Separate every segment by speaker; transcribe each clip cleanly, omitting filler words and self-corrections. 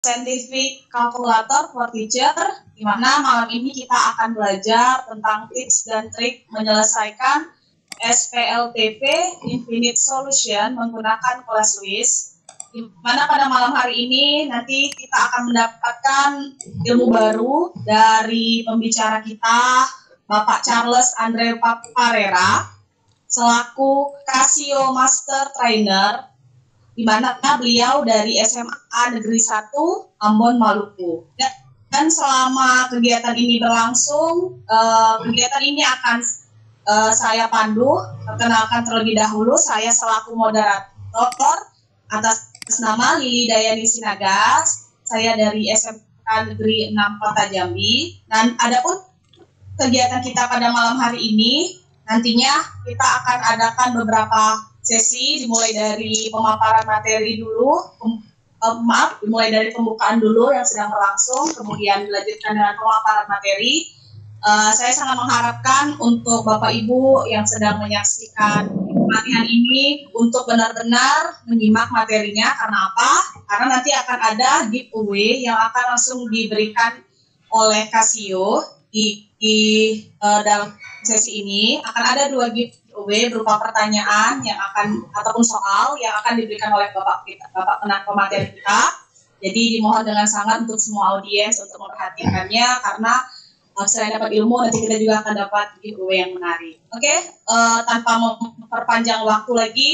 Speaker 1: Scientific Calculator for Teacher, di mana malam ini kita akan belajar tentang tips dan trik menyelesaikan SPLTP Infinite Solution menggunakan kelas LWIS, di mana pada malam hari ini nanti kita akan mendapatkan ilmu baru dari pembicara kita, Bapak Charles Andre Parera, selaku Casio Master Trainer, di mana beliau dari SMA Negeri 1 Ambon, Maluku. Dan selama kegiatan ini berlangsung, kegiatan ini akan saya pandu. Perkenalkan terlebih dahulu, saya selaku moderator atas nama Lili Dayani Sinaga. Saya dari SMA Negeri 6 Kota Jambi. Dan adapun kegiatan kita pada malam hari ini, nantinya kita akan adakan beberapa sesi, dimulai dari pemaparan materi dulu, dimulai dari pembukaan dulu yang sedang berlangsung, kemudian dilanjutkan dengan pemaparan materi. Saya sangat mengharapkan untuk Bapak Ibu yang sedang menyaksikan pelatihan ini untuk benar-benar menyimak materinya. Karena apa? Karena nanti akan ada giveaway yang akan langsung diberikan oleh Casio di dalam sesi ini. Akan ada 2 giveaway berupa pertanyaan yang akan ataupun soal yang akan diberikan oleh Bapak pemateri kita. Jadi dimohon dengan sangat untuk semua audiens untuk memperhatikannya, karena selain dapat ilmu, nanti kita juga akan dapat giveaway yang menarik. Oke, tanpa memperpanjang waktu lagi,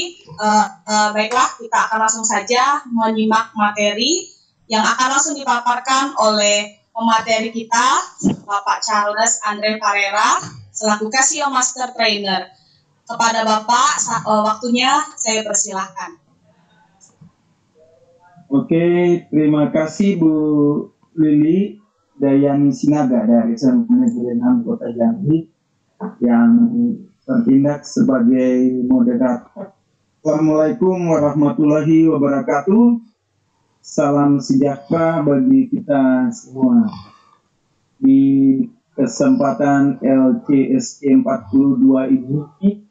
Speaker 1: baiklah kita akan langsung saja menyimak materi yang akan langsung dipaparkan oleh pemateri kita, Bapak Charles Andre Parera, selaku Casio Master Trainer. Kepada Bapak, waktunya saya persilahkan.
Speaker 2: Oke, terima kasih Bu Lili Dayani Sinaga dari SMA Negeri 6 Kota Jambi yang bertindak sebagai moderator. Assalamualaikum warahmatullahi wabarakatuh. Salam sejahtera bagi kita semua. Di kesempatan LCSC 42 ini,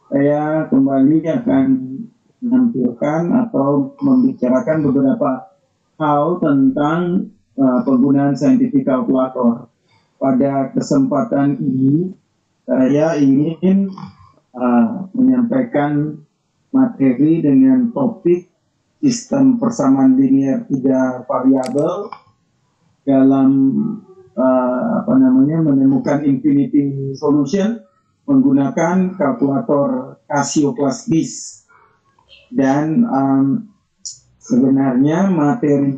Speaker 2: saya kembali akan menampilkan atau membicarakan beberapa hal tentang penggunaan scientific calculator. Pada kesempatan ini, saya ingin menyampaikan materi dengan topik sistem persamaan linear 3 variabel dalam menemukan infinity solution menggunakan kalkulator Casio kelas BIS. Dan sebenarnya materi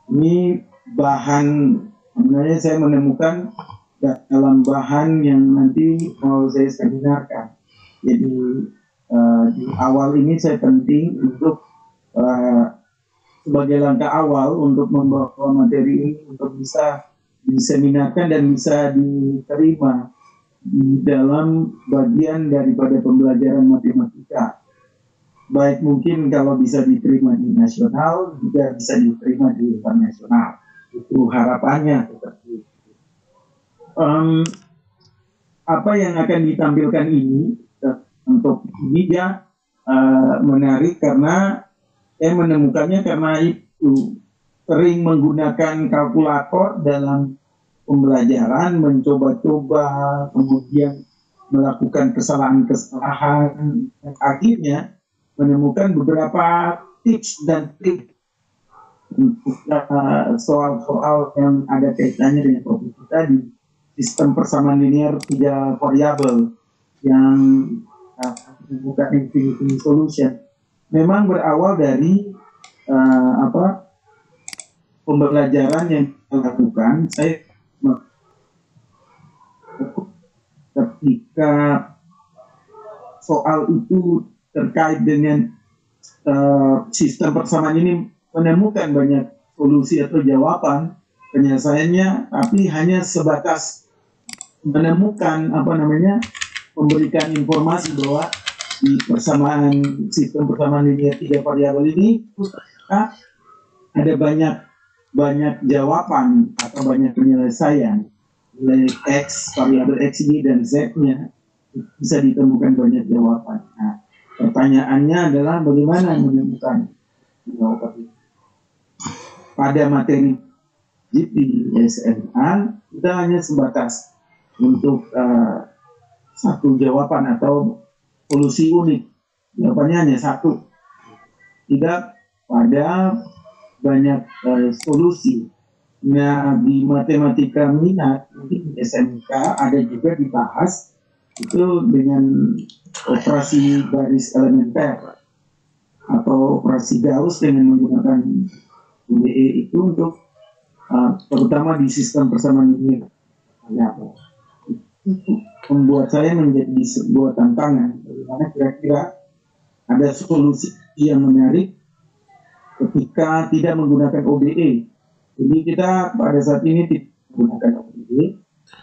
Speaker 2: ini bahan, sebenarnya saya menemukan dalam bahan yang nanti mau saya seminarkan. Jadi di awal ini saya penting untuk sebagai langkah awal untuk membawa materi ini untuk bisa diseminarkan dan bisa diterima di dalam bagian daripada pembelajaran matematika. Baik mungkin kalau bisa diterima di nasional, juga bisa diterima di luar nasional. Itu harapannya seperti itu. Apa yang akan ditampilkan ini untuk ini ya menarik karena saya menemukannya karena itu sering menggunakan kalkulator dalam pembelajaran, mencoba-coba, kemudian melakukan kesalahan-kesalahan, dan akhirnya menemukan beberapa tips dan trik untuk soal-soal yang ada kaitannya dengan topik kita di sistem persamaan linear 3 variabel yang bukan infinity solution. Memang berawal dari pembelajaran yang kita lakukan. Saya ketika soal itu terkait dengan sistem persamaan ini menemukan banyak solusi atau jawaban penyelesaiannya, tapi hanya sebatas menemukan memberikan informasi bahwa di sistem persamaan linear 3 variabel ini ada banyak jawaban atau banyak penyelesaian. Nilai X, variabel X, Y, dan Z-nya bisa ditemukan banyak jawaban. Nah, pertanyaannya adalah bagaimana menemukan jawaban itu. pada materi GP SMA kita hanya sebatas untuk satu jawaban atau solusi unik. Jawabannya hanya satu. Tidak pada banyak solusi. Nah, di matematika minat mungkin di SMK ada juga dibahas itu dengan operasi baris elementer atau operasi Gauss dengan menggunakan UDE itu untuk terutama di sistem persamaan linear. Ya, membuat saya menjadi sebuah tantangan bagaimana kira-kira ada solusi yang menarik ketika tidak menggunakan ODE. Jadi kita pada saat ini tidak menggunakan ODE,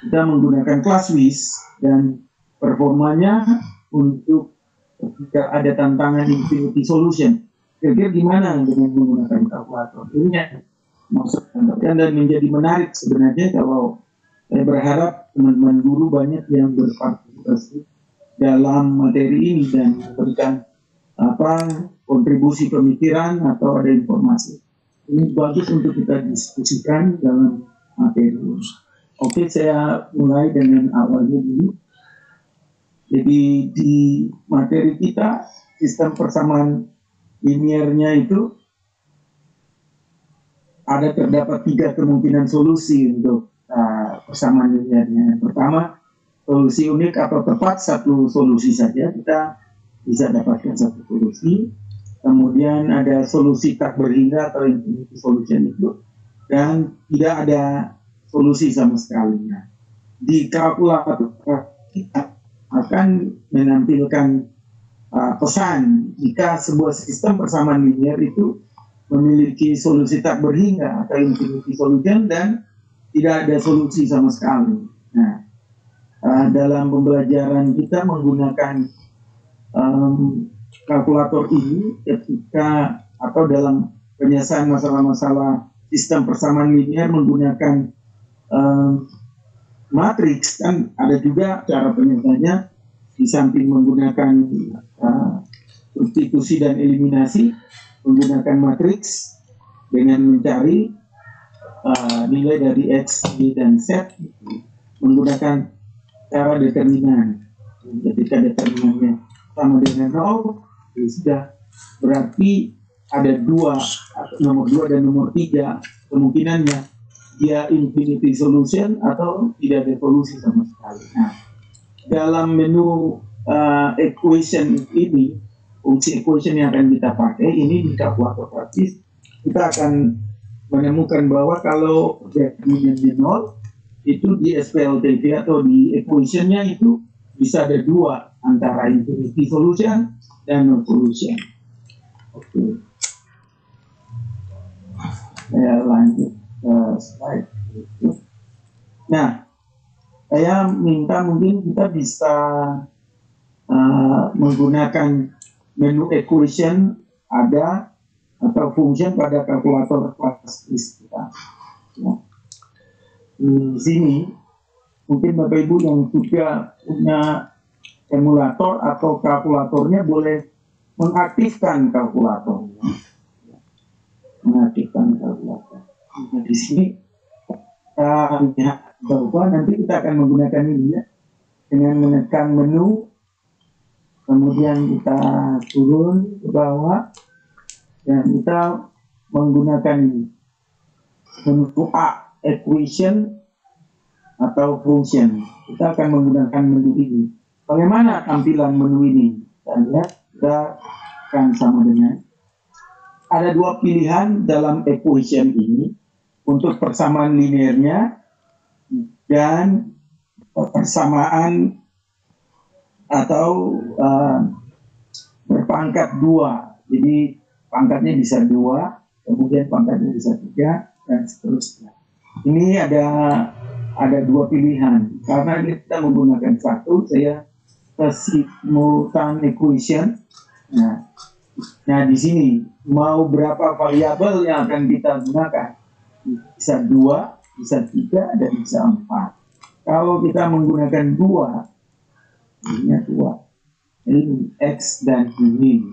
Speaker 2: kita menggunakan ClassWiz dan performanya untuk ketika ada tantangan infinity solution. Kira-kira gimana dengan menggunakan kalkulator? Ini maksudnya dan menjadi menarik sebenarnya kalau saya berharap teman-teman guru banyak yang berpartisipasi dalam materi ini dan memberikan kontribusi pemikiran atau ada informasi. Ini bagus untuk kita diskusikan dalam materi. Oke, saya mulai dengan awalnya dulu. Jadi di materi kita sistem persamaan linearnya itu terdapat 3 kemungkinan solusi untuk persamaan linearnya. Yang pertama, solusi unik atau tepat satu solusi saja, kita bisa dapatkan satu solusi. Kemudian ada solusi tak berhingga atau infinity solution itu, dan tidak ada solusi sama sekali. Nah, di kalkulator kita akan menampilkan pesan jika sebuah sistem persamaan linear itu memiliki solusi tak berhingga atau infinity solution dan tidak ada solusi sama sekali. Nah, dalam pembelajaran kita menggunakan kalkulator ini ketika atau dalam penyelesaian masalah-masalah sistem persamaan linear menggunakan matriks, kan ada juga cara penyelesaiannya di samping menggunakan substitusi dan eliminasi, menggunakan matriks dengan mencari nilai dari X, Y, dan Z menggunakan cara determinan. Ketika determinannya sama dengan 0, ya sudah, berarti ada nomor 2 dan nomor 3 kemungkinannya dia infinity solution atau tidak ada solusi sama sekali. Nah, dalam menu equation ini, fungsi equation yang akan kita pakai ini di kalkulator praktis, kita akan menemukan bahwa kalau determinannya 0 itu di SPLTV atau di equationnya itu bisa ada 2 antara infinity solution dan no solution. Oke. Saya lanjut ke slide. Nah, saya minta mungkin kita bisa menggunakan menu equation ada atau function pada kalkulator ClassWiz kita. Ya. Di sini mungkin Bapak Ibu yang juga punya emulator atau kalkulatornya boleh mengaktifkan kalkulatornya. Mengaktifkan kalkulator. Nah, di sini bahwa nanti kita akan menggunakan ini ya, dengan menekan menu, kemudian kita turun ke bawah dan kita menggunakan menu A, equation atau function. Kita akan menggunakan menu ini. Bagaimana tampilan menu ini? Kita lihat, kita akan sama dengan ada 2 pilihan dalam equation ini untuk persamaan linearnya dan persamaan atau berpangkat 2. Jadi pangkatnya bisa 2, kemudian pangkatnya bisa 3 dan seterusnya. Ini ada 2 pilihan. Karena kita menggunakan satu, saya simultan equation. Nah, di sini mau berapa variabel yang akan kita gunakan? Bisa 2, bisa 3, dan bisa 4. Kalau kita menggunakan 2, ini X dan Y.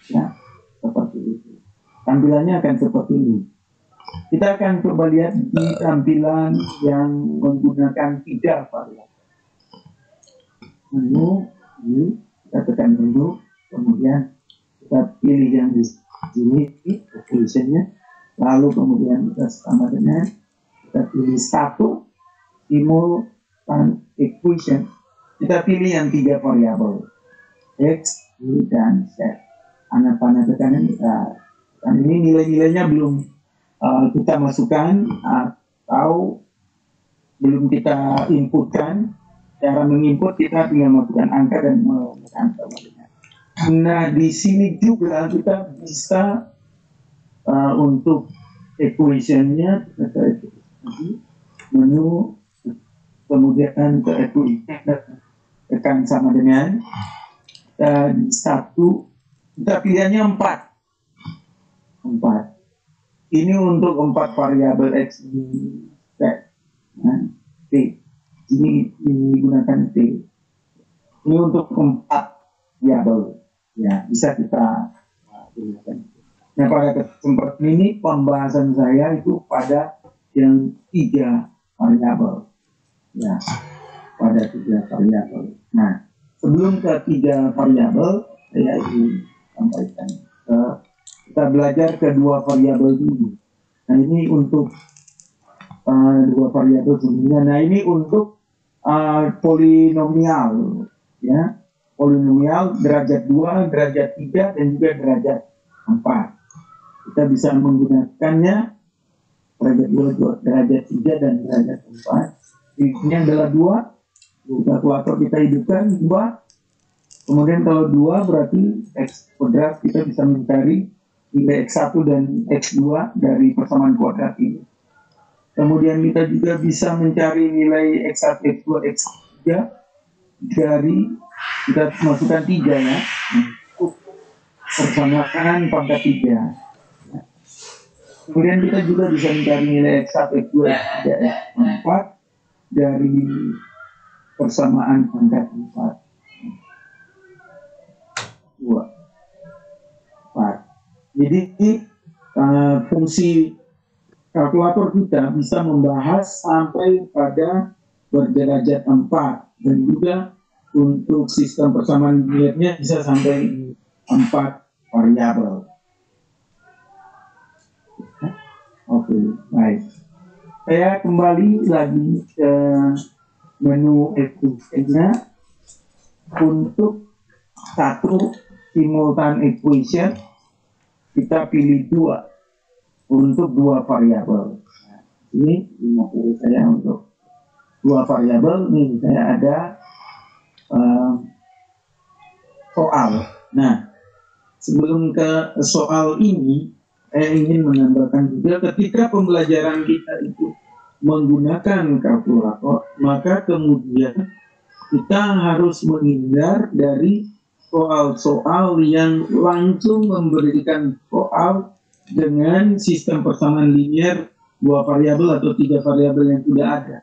Speaker 2: Ya, seperti itu. Tampilannya akan seperti ini. Kita akan coba lihat di tampilan yang menggunakan 3 variabel. Menu, ini kita tekan dulu, kemudian kita pilih yang di sini, equation-nya, lalu kemudian kita sama dengan kita pilih satu simultan equation. Kita pilih yang 3 variabel, X, Y, dan Z. Panah tekanan kita, dan ini nilai-nilainya belum kita masukkan atau belum kita inputkan. Cara menginput kita tinggal masukkan angka dan menekan tombol. Nah, di sini juga kita bisa untuk equation-nya menu, kemudian ke equation tekan sama dengan dan satu, kita pilihannya 4. Ini untuk 4 variabel X, Y, Z, T. Ini digunakan T. Ini untuk 4 variabel. Ya, bisa kita gunakan. Nah, pada kesempatan ini pembahasan saya itu pada yang 3 variabel. Ya, pada 3 variabel. Nah, sebelum ke 3 variabel, saya ingin sampaikan kita belajar ke 2 variabel dulu. Nah, ini untuk 2 variabel sebelumnya. Nah, ini untuk polinomial, ya, polinomial derajat 2, derajat 3, dan juga derajat 4. Kita bisa menggunakannya derajat 2, derajat 3, dan derajat 4. Ini adalah 2. Kalkulator kita hidupkan 2. Kemudian kalau 2 berarti X kuadrat, kita bisa mencari nilai X1 dan X2 dari persamaan kuadrat ini. Kemudian kita juga bisa mencari nilai X1, X2, X3 dari, kita masukkan 3 ya, untuk persamaan pangkat 3. Kemudian kita juga bisa mencari nilai X1, X2, X3, X4 dari persamaan pangkat 4. 4. Jadi fungsi kalkulator kita bisa membahas sampai pada berderajat 4, dan juga untuk sistem persamaan linearnya bisa sampai 4 variabel. Oke, baik. Saya kembali lagi ke menu equation-nya. Untuk satu simultan equation, kita pilih 2 untuk 2 variabel. Nah, ini pilih saya untuk 2 variabel. Nih, saya ada soal. Nah, sebelum ke soal ini, saya ingin menambahkan juga ketika pembelajaran kita itu menggunakan kalkulator, maka kemudian kita harus menghindar dari soal-soal yang langsung memberikan soal dengan sistem persamaan linear 2 variabel atau 3 variabel yang sudah ada.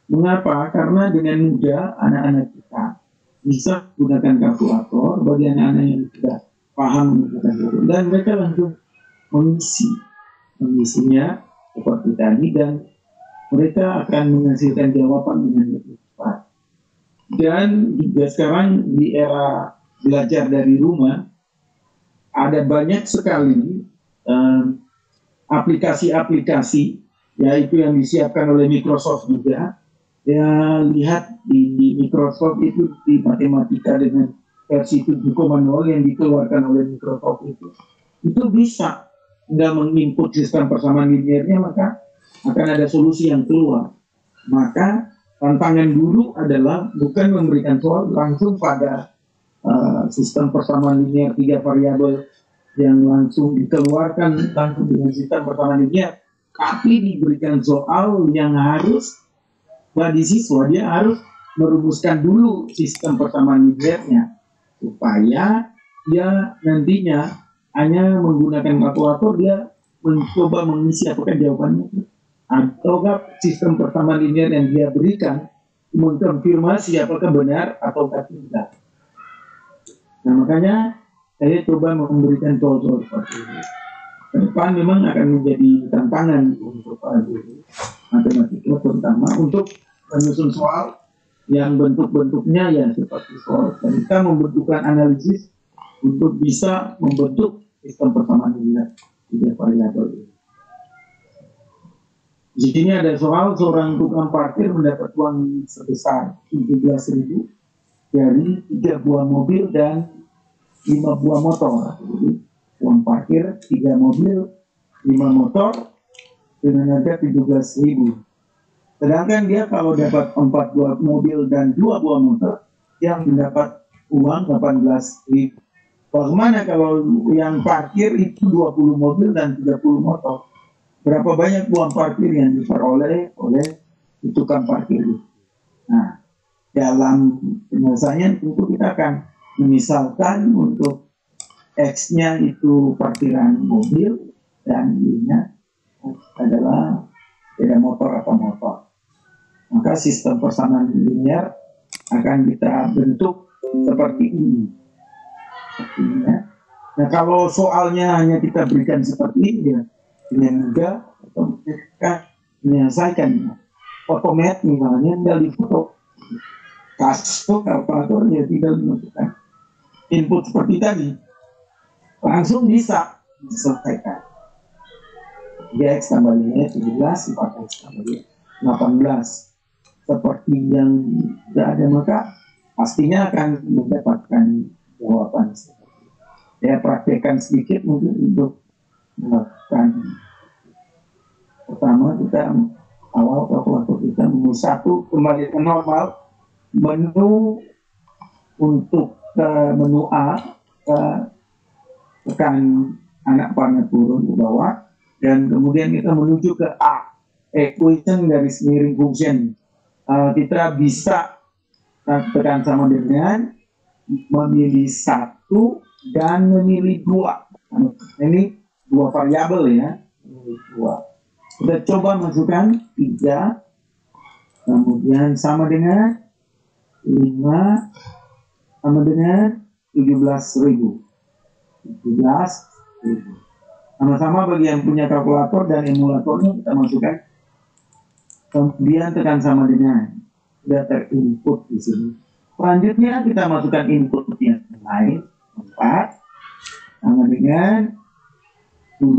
Speaker 2: Mengapa? Karena dengan mudah anak-anak kita bisa menggunakan kalkulator, bagi anak-anak yang sudah paham menggunakan kalkulator, dan mereka langsung mengisinya seperti tadi, dan mereka akan menghasilkan jawaban dengan lebih cepat. Dan juga sekarang di era belajar dari rumah, ada banyak sekali aplikasi-aplikasi, yaitu yang disiapkan oleh Microsoft juga. Ya, lihat di Microsoft itu di matematika dengan versi 7.0 yang dikeluarkan oleh Microsoft itu bisa nggak menginput sistem persamaan linearnya, maka akan ada solusi yang keluar. Maka tantangan dulu adalah bukan memberikan soal langsung pada sistem persamaan linear 3 variabel yang langsung dikeluarkan langsung dengan sistem persamaan linear, tapi diberikan soal yang harus bagi siswa dia harus merumuskan dulu sistem persamaan linearnya supaya dia nantinya hanya menggunakan kalkulator dia mencoba mengisi apakah jawabannya ataukah sistem persamaan linear yang dia berikan mengkonfirmasi apakah benar ataukah tidak. Nah, makanya saya coba memberikan soal-soal seperti ini. ke depan memang akan menjadi tantangan untuk para guru matematika, terutama untuk menyusun soal yang bentuk-bentuknya ya seperti soal kita membutuhkan analisis untuk bisa membentuk sistem persamaan linear tiga variabel ini. Di sini ada soal seorang tukang parkir mendapat uang sebesar 17.000 dari 3 buah mobil dan 5 buah motor. Jadi uang parkir 3 mobil, 5 motor dengan harga 17.000. Sedangkan dia kalau dapat 4 buah mobil dan 2 buah motor, yang mendapat uang 18.000. Bagaimana kalau yang parkir itu 20 mobil dan 30 motor? Berapa banyak uang parkir yang diperoleh oleh tukang parkir itu? Nah, dalam penyelesaian tentu kita akan memisalkan untuk X-nya itu parkiran mobil dan Y-nya adalah sepeda motor atau motor. Maka sistem persamaan linear akan kita bentuk seperti ini. Nah, kalau soalnya hanya kita berikan seperti ini ya, dengan mudah atau mereka menyelesaikan otomat misalnya tinggal di foto kasih kalkulator ya tinggal dimasukkan input seperti tadi langsung bisa diselesaikan 3x tambah 5 17 4x tambah 18 seperti yang tidak ada, maka pastinya akan mendapatkan jawaban seperti itu. Saya praktekkan sedikit mungkin untuk melakukan. Pertama kita awal kalkulator kita menu 1 kembali ke normal, menu untuk menu A tekan anak panah turun ke bawah dan kemudian kita menuju ke A, equation garis miring function. Kita bisa tekan sama dengan memilih 1 dan memilih 2. Ini 2 variabel ya, memilih 2. Kita coba masukkan 3, kemudian sama dengan 5, sama dengan 17.000. 17.000. Sama-sama bagi yang punya kalkulator dan emulatornya kita masukkan. Kemudian tekan sama dengan, sudah terinput di sini. Selanjutnya kita masukkan input yang lain, 4, sama dengan 2,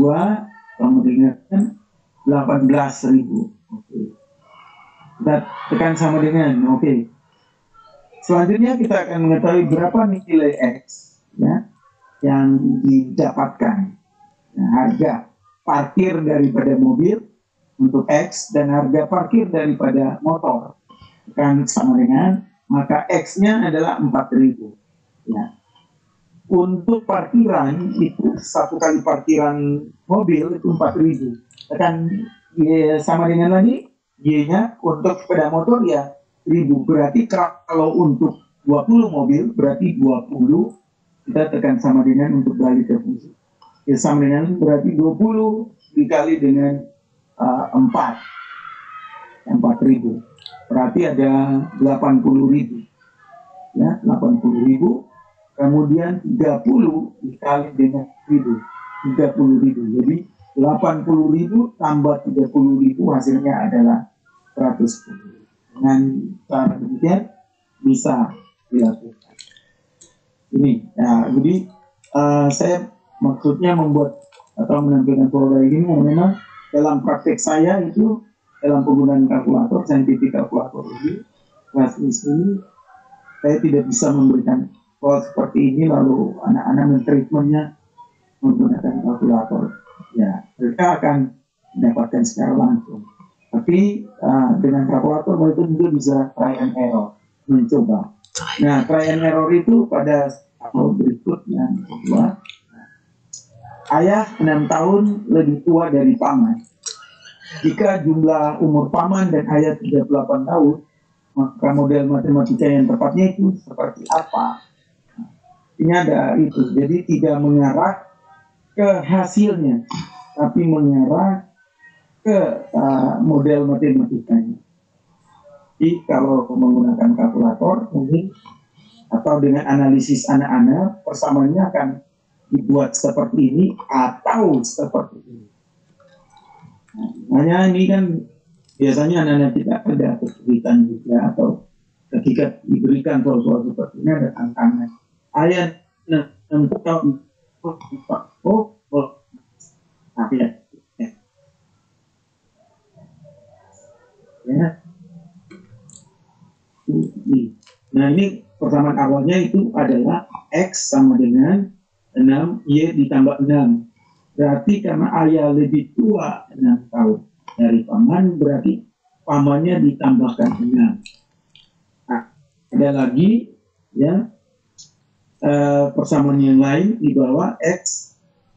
Speaker 2: sama dengan 18.000. Oke. Kita tekan sama dengan, oke. Selanjutnya kita akan mengetahui berapa nilai X ya, yang didapatkan. Nah, harga parkir daripada mobil untuk X dan harga parkir daripada motor kan sama dengan, maka X-nya adalah 4.000 ya. Untuk parkiran itu 1 kali parkiran mobil itu 4.000 kan ya, sama dengan lagi Y-nya untuk sepeda motor ya 1.000. Berarti kalau untuk 20 mobil berarti 20 kita tekan sama dengan untuk balik ke fungsi ya, sama dengan berarti 20 dikali dengan 4.000 berarti ada 80.000 ya, 80.000. Kemudian 30 dikali dengan 30.000, jadi 80.000 tambah 30.000 hasilnya adalah 110. Dengan cara demikian bisa dilakukan ini ya. Jadi saya maksudnya membuat atau menampilkan pola ini memang dalam praktek saya itu dalam penggunaan kalkulator, scientific kalkulator ini, kelas ini saya tidak bisa memberikan pola seperti ini lalu anak-anak mentreatmentnya menggunakan kalkulator ya, mereka akan mendapatkan secara langsung. Tapi dengan kalkulator mereka juga bisa try and error, mencoba. Nah, try and error itu pada tahun berikut yang kedua. Ayah 6 tahun lebih tua dari paman. Jika jumlah umur paman dan ayah 38 tahun, maka model matematika yang tepatnya itu seperti apa? Ini ada itu, jadi tidak mengarah ke hasilnya, tapi mengarah ke model matematikanya. Jadi kalau menggunakan kalkulator mungkin atau dengan analisis anak-anak persamaannya akan dibuat seperti ini atau seperti ini. Hanya ini kan biasanya anak-anak kita ada kesulitan juga, atau ketika diberikan soal-soal seperti ini ada tantangan. Ayat 6 tahun ya. Nah ini persamaan awalnya itu adalah X sama dengan 6, Y ditambah 6. Berarti karena ayah lebih tua 6 tahun dari paman, berarti pamannya ditambahkan 6. Nah, ada lagi ya persamaan yang lain di bawah X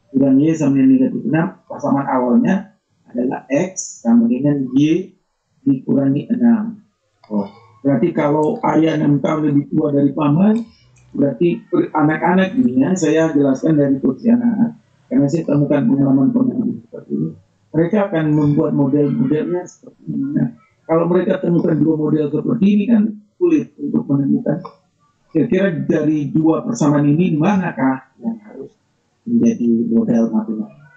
Speaker 2: kurang Y sama dengan negatif 6. Persamaan awalnya adalah X sama dengan Y dikurangi 6. Oh, berarti kalau ayah 6 tahun lebih tua dari paman, berarti anak-anak ini ya, saya jelaskan dari kursi anak-anak, karena saya temukan pengalaman-pengalaman seperti ini. Mereka akan membuat model-modelnya seperti ini. Nah, kalau mereka temukan dua model seperti ini kan sulit untuk menemukan kira-kira dari dua persamaan ini manakah yang harus menjadi model matematika.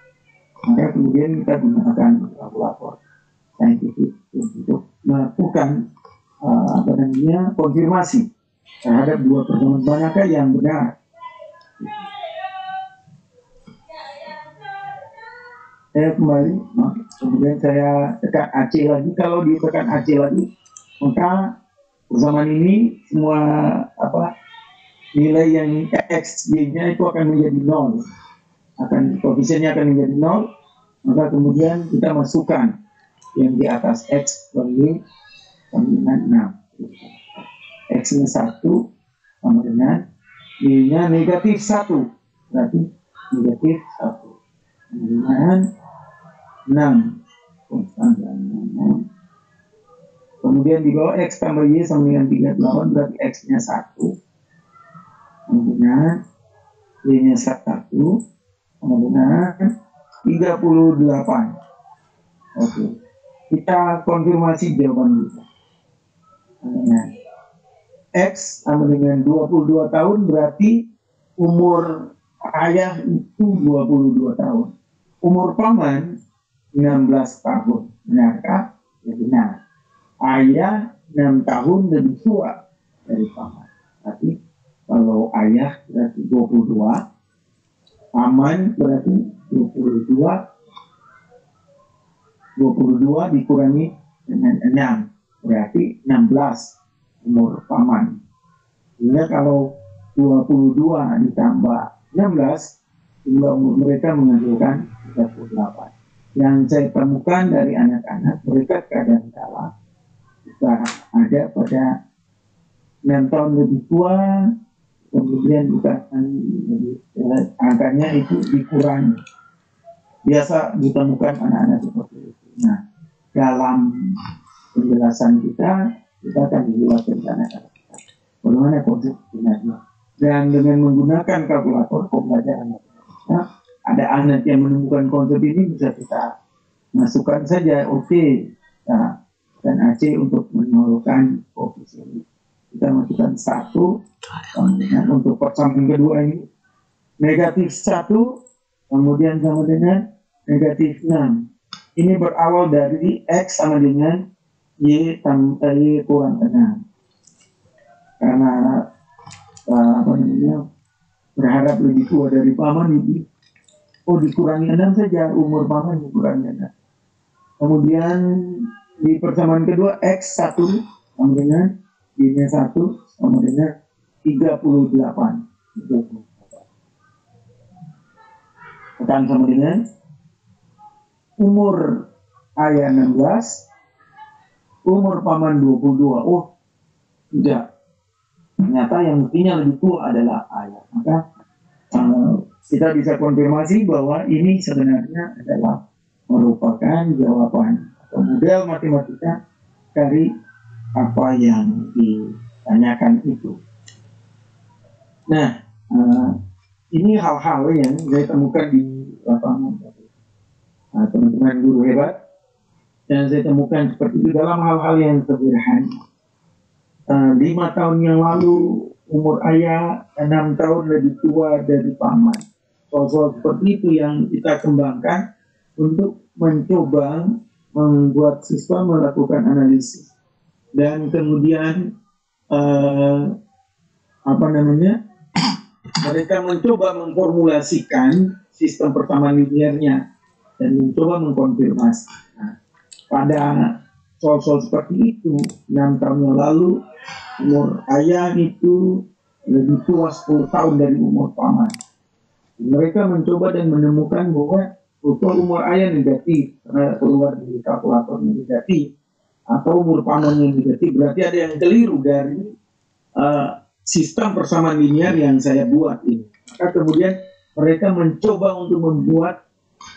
Speaker 2: Maka kemudian kita gunakan kalkulator saintifik untuk melakukan konfirmasi terhadap dua persamaan manakah yang benar. Saya kembali, kemudian saya tekan AC lagi. Kalau ditekan AC lagi, maka persamaan ini semua nilai yang X, Y-nya itu akan menjadi 0. Koefisiennya akan menjadi 0. Maka kemudian kita masukkan yang di atas X dan Y sama dengan 6. X-nya 1 sama dengan Y-nya negatif 1. Berarti negatif 1. Dengan 6. Kemudian di bawah X tambah Y sama dengan 38, berarti X-nya 1. Kemudian Y-nya 1 sama dengan 38. Oke. Kita konfirmasi jawaban kita. X sama dengan 22 tahun, berarti umur ayah itu 22 tahun. Umur paman 16 tahun. Benarkah? Ya benar. Ayah 6 tahun lebih tua dari paman. Tapi kalau ayah berarti 22, paman berarti 22 dikurangi dengan 6, berarti 16 umur paman. Sehingga kalau 22 ditambah 16, jumlah umur mereka menghasilkan 38. Yang saya temukan dari anak-anak, mereka kadang-kala ada pada 6 tahun lebih tua, kemudian bukan angkanya itu dikurangi. Biasa ditemukan anak-anak seperti itu. Nah, dalam penjelasan kita akan dijelaskan anak-anak kita bagaimana konsep sebenarnya. Dan dengan menggunakan kalkulator pembelajaran matematika, ada anak yang menemukan konsep ini, bisa kita masukkan saja, oke. Nah, dan AC untuk menolakkan koefisien. Kita masukkan 1, kemudian untuk persamaan kedua ini negatif 1, kemudian sama dengan negatif 6. Ini berawal dari X sama dengan Y tambah Y kurang 6. Karena berharap lebih tua dari paman, ini dikurangi 6 saja, umur paman dikurangi 6. Kemudian di persamaan kedua X 1 sama dengan Y-nya 1 sama dengan 38. Tekan sama dengan umur ayah 16, umur paman 22. Oh, tidak. Ternyata yang mestinya lebih tua adalah ayah. Maka kita bisa konfirmasi bahwa ini sebenarnya adalah merupakan jawaban atau model matematika dari apa yang ditanyakan itu. Nah, ini hal-hal yang saya temukan di lapangan. Teman-teman guru hebat, dan saya temukan seperti itu dalam hal-hal yang sederhana. 5 tahun yang lalu umur ayah 6 tahun lebih tua dari paman. soal-soal seperti itu yang kita kembangkan untuk mencoba membuat siswa melakukan analisis dan kemudian mereka mencoba memformulasikan sistem persamaan linearnya dan mencoba mengkonfirmasi. Nah, pada soal-soal seperti itu, 6 tahun yang lalu umur ayah itu lebih tua 10 tahun dari umur paman. Mereka mencoba dan menemukan bahwa umur ayah negatif karena keluar dari kalkulatornya negatif atau umur pamannya negatif, berarti ada yang keliru dari sistem persamaan linear yang saya buat ini. Maka kemudian mereka mencoba untuk membuat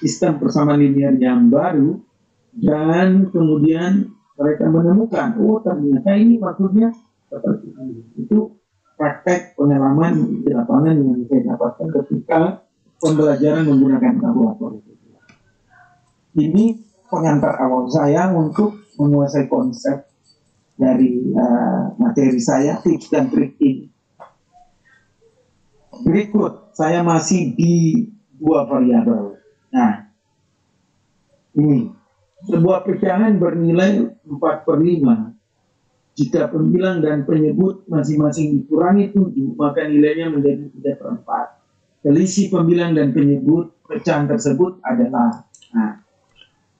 Speaker 2: sistem persamaan linear yang baru dan kemudian mereka menemukan, oh ternyata ini maksudnya seperti ini. Itu praktek pengalaman di lapangan yang saya dapatkan ketika pembelajaran menggunakan kalkulator. Ini pengantar awal saya untuk menguasai konsep dari materi saya, tips dan trik ini. Berikut, saya masih di 2 variabel. Nah, ini sebuah pecahan bernilai 4/5. Jika pembilang dan penyebut masing-masing dikurangi 7, maka nilainya menjadi 3/4. Selisih pembilang dan penyebut pecahan tersebut adalah. Nah,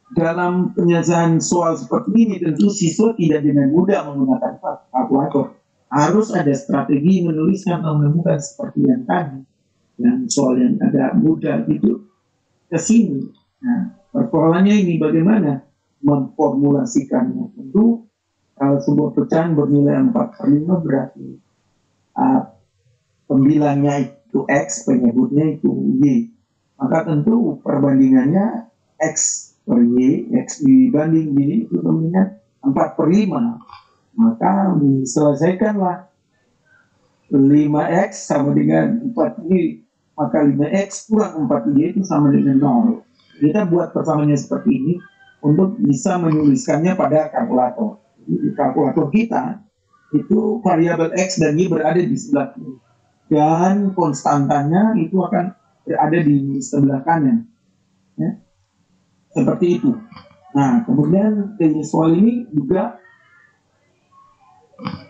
Speaker 2: dalam penyelesaian soal seperti ini tentu siswa tidak dengan mudah menggunakan kalkulator. Harus ada strategi menuliskan atau menemukan seperti yang tadi. Yang soal yang agak mudah itu ke sini. Nah, persoalannya ini bagaimana memformulasikannya. Tentu kalau sebuah pecahan bernilai 4/5 berarti pembilangnya itu X, penyebutnya itu Y. Maka tentu perbandingannya X per Y, X dibanding Y itu tentunya 4/5. Maka diselesaikanlah 5X sama dengan 4Y. Maka 5X kurang 4Y itu sama dengan 0. Kita buat persamaannya seperti ini untuk bisa menuliskannya pada kalkulator. Di kalkulator kita itu variabel X dan Y berada di sebelah kiri. Dan konstantanya itu akan berada di sebelah kanan. Ya. Seperti itu. Nah, kemudian dari soal ini juga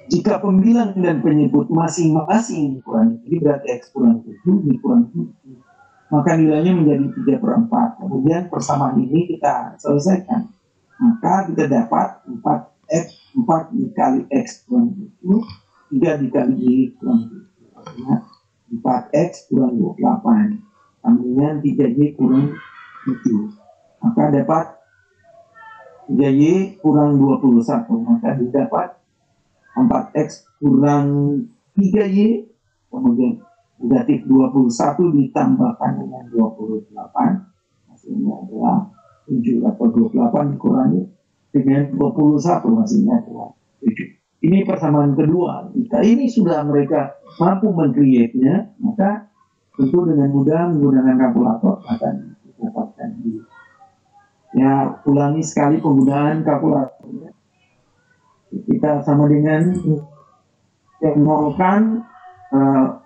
Speaker 2: jika pembilang dan penyebut masing-masing dikurangi, jadi berarti X kurang 7 dikurang 7, maka nilainya menjadi 3/4. Kemudian persamaan ini kita selesaikan. Maka kita dapat 4 dikali X kurang 7, 3 dikali Y kurang 7. Artinya 4X kurang 28. Sambungan 3Y kurang 7. Maka dapat 3Y kurang 21. Maka didapat 4X kurang 3Y, kemudian negatif 21 ditambahkan dengan 28, hasilnya adalah 7 atau 28 dikurangi dengan 21, hasilnya adalah 7. Ini persamaan kedua. Jika ini sudah mereka mampu mengcreate-nya, maka tentu dengan mudah menggunakan kalkulator akan didapatkan di. Ya, ulangi sekali penggunaan kalkulator. Kita sama dengan nolkan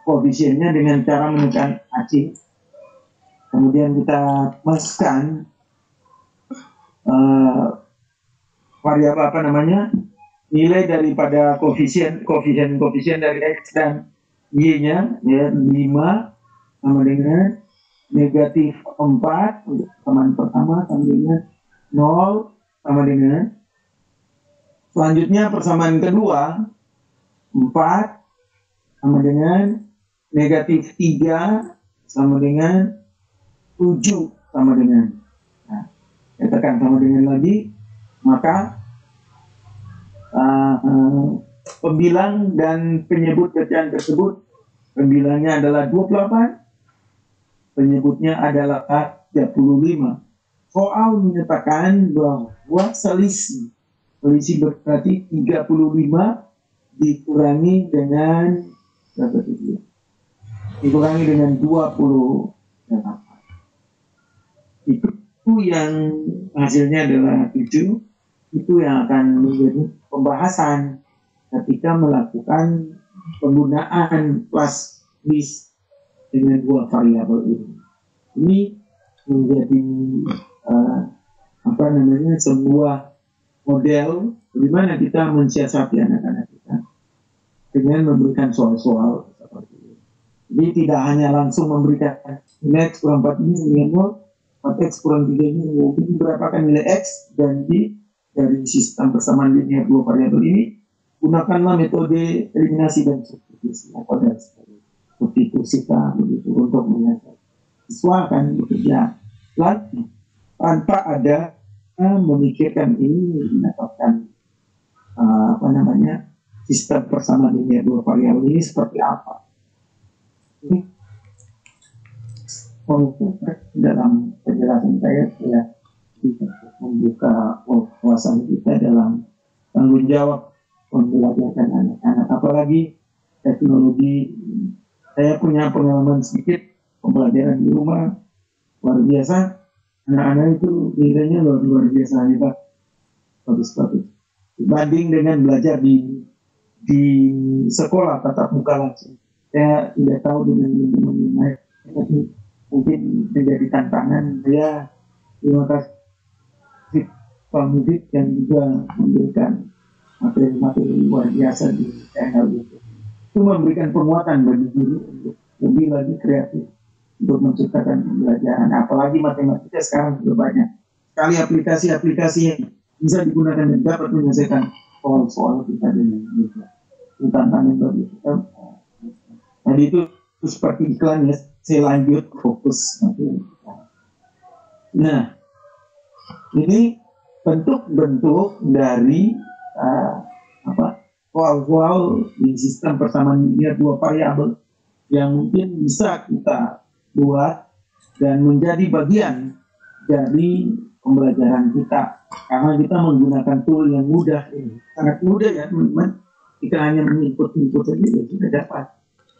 Speaker 2: koefisiennya dengan cara menekan AC. Kemudian kita masukkan variabel nilai daripada koefisien dari X dan Y-nya, ya, 5 sama dengan negatif 4 untuk persamaan pertama, sama dengan 0 sama dengan. Selanjutnya persamaan kedua, 4 sama dengan negatif 3 sama dengan 7 sama dengan. Nah, kita tekan sama dengan lagi, maka pembilang dan penyebut pecahan tersebut, pembilangnya adalah 28, penyebutnya adalah 35. Soal menyatakan bahwa selisih berarti 35 dikurangi dengan 28. Itu yang hasilnya adalah 7. Itu yang akan menjadi pembahasan ketika melakukan penggunaan plus list dengan 2 variabel ini. Ini menjadi sebuah model bagaimana kita mensiasati anak-anak kita dengan memberikan soal-soal seperti ini. Jadi tidak hanya langsung memberikan nilai X kurang 4 ini nilai 0, 4X kurang 3 ini mungkin berapakah nilai X, dan dari sistem persamaan linear dua variabel ini gunakanlah metode eliminasi dan substitusi atau dan substitusikan begitu untuk menyelesaikan. Siswa akan bekerja lagi tanpa ada memikirkan ini mendapatkan sistem persamaan linear dua variabel ini seperti apa. Ini dalam penjelasan saya membuka wawasan kita dalam tanggung jawab pembelajaran anak-anak, apalagi teknologi. Saya punya pengalaman sedikit pembelajaran di rumah, luar biasa. Anak-anak itu nilainya luar biasa hebat, bagus-bagus. Dibanding dengan belajar di sekolah tatap muka langsung. Saya tidak tahu dengan yang lain, tapi mungkin menjadi tantangan. Saya terima kasih Pak Mudik yang juga memberikan materi-materi luar biasa di channel itu. Itu memberikan penguatan bagi diri untuk lebih lagi kreatif untuk menciptakan pembelajaran. Apalagi matematika sekarang sudah banyak sekali aplikasi-aplikasi yang bisa digunakan dan dapat menyelesaikan soal-soal kita dengan mudah. Itu tantangan bagi kita. Jadi itu seperti iklan ya. Saya lanjut fokus. Nah, ini bentuk-bentuk dari soal-soal di sistem persamaan linear dua variabel yang mungkin bisa kita buat dan menjadi bagian dari pembelajaran kita, karena kita menggunakan tool yang mudah ini, sangat mudah ya teman-teman. Kita hanya menginput saja ya sudah dapat.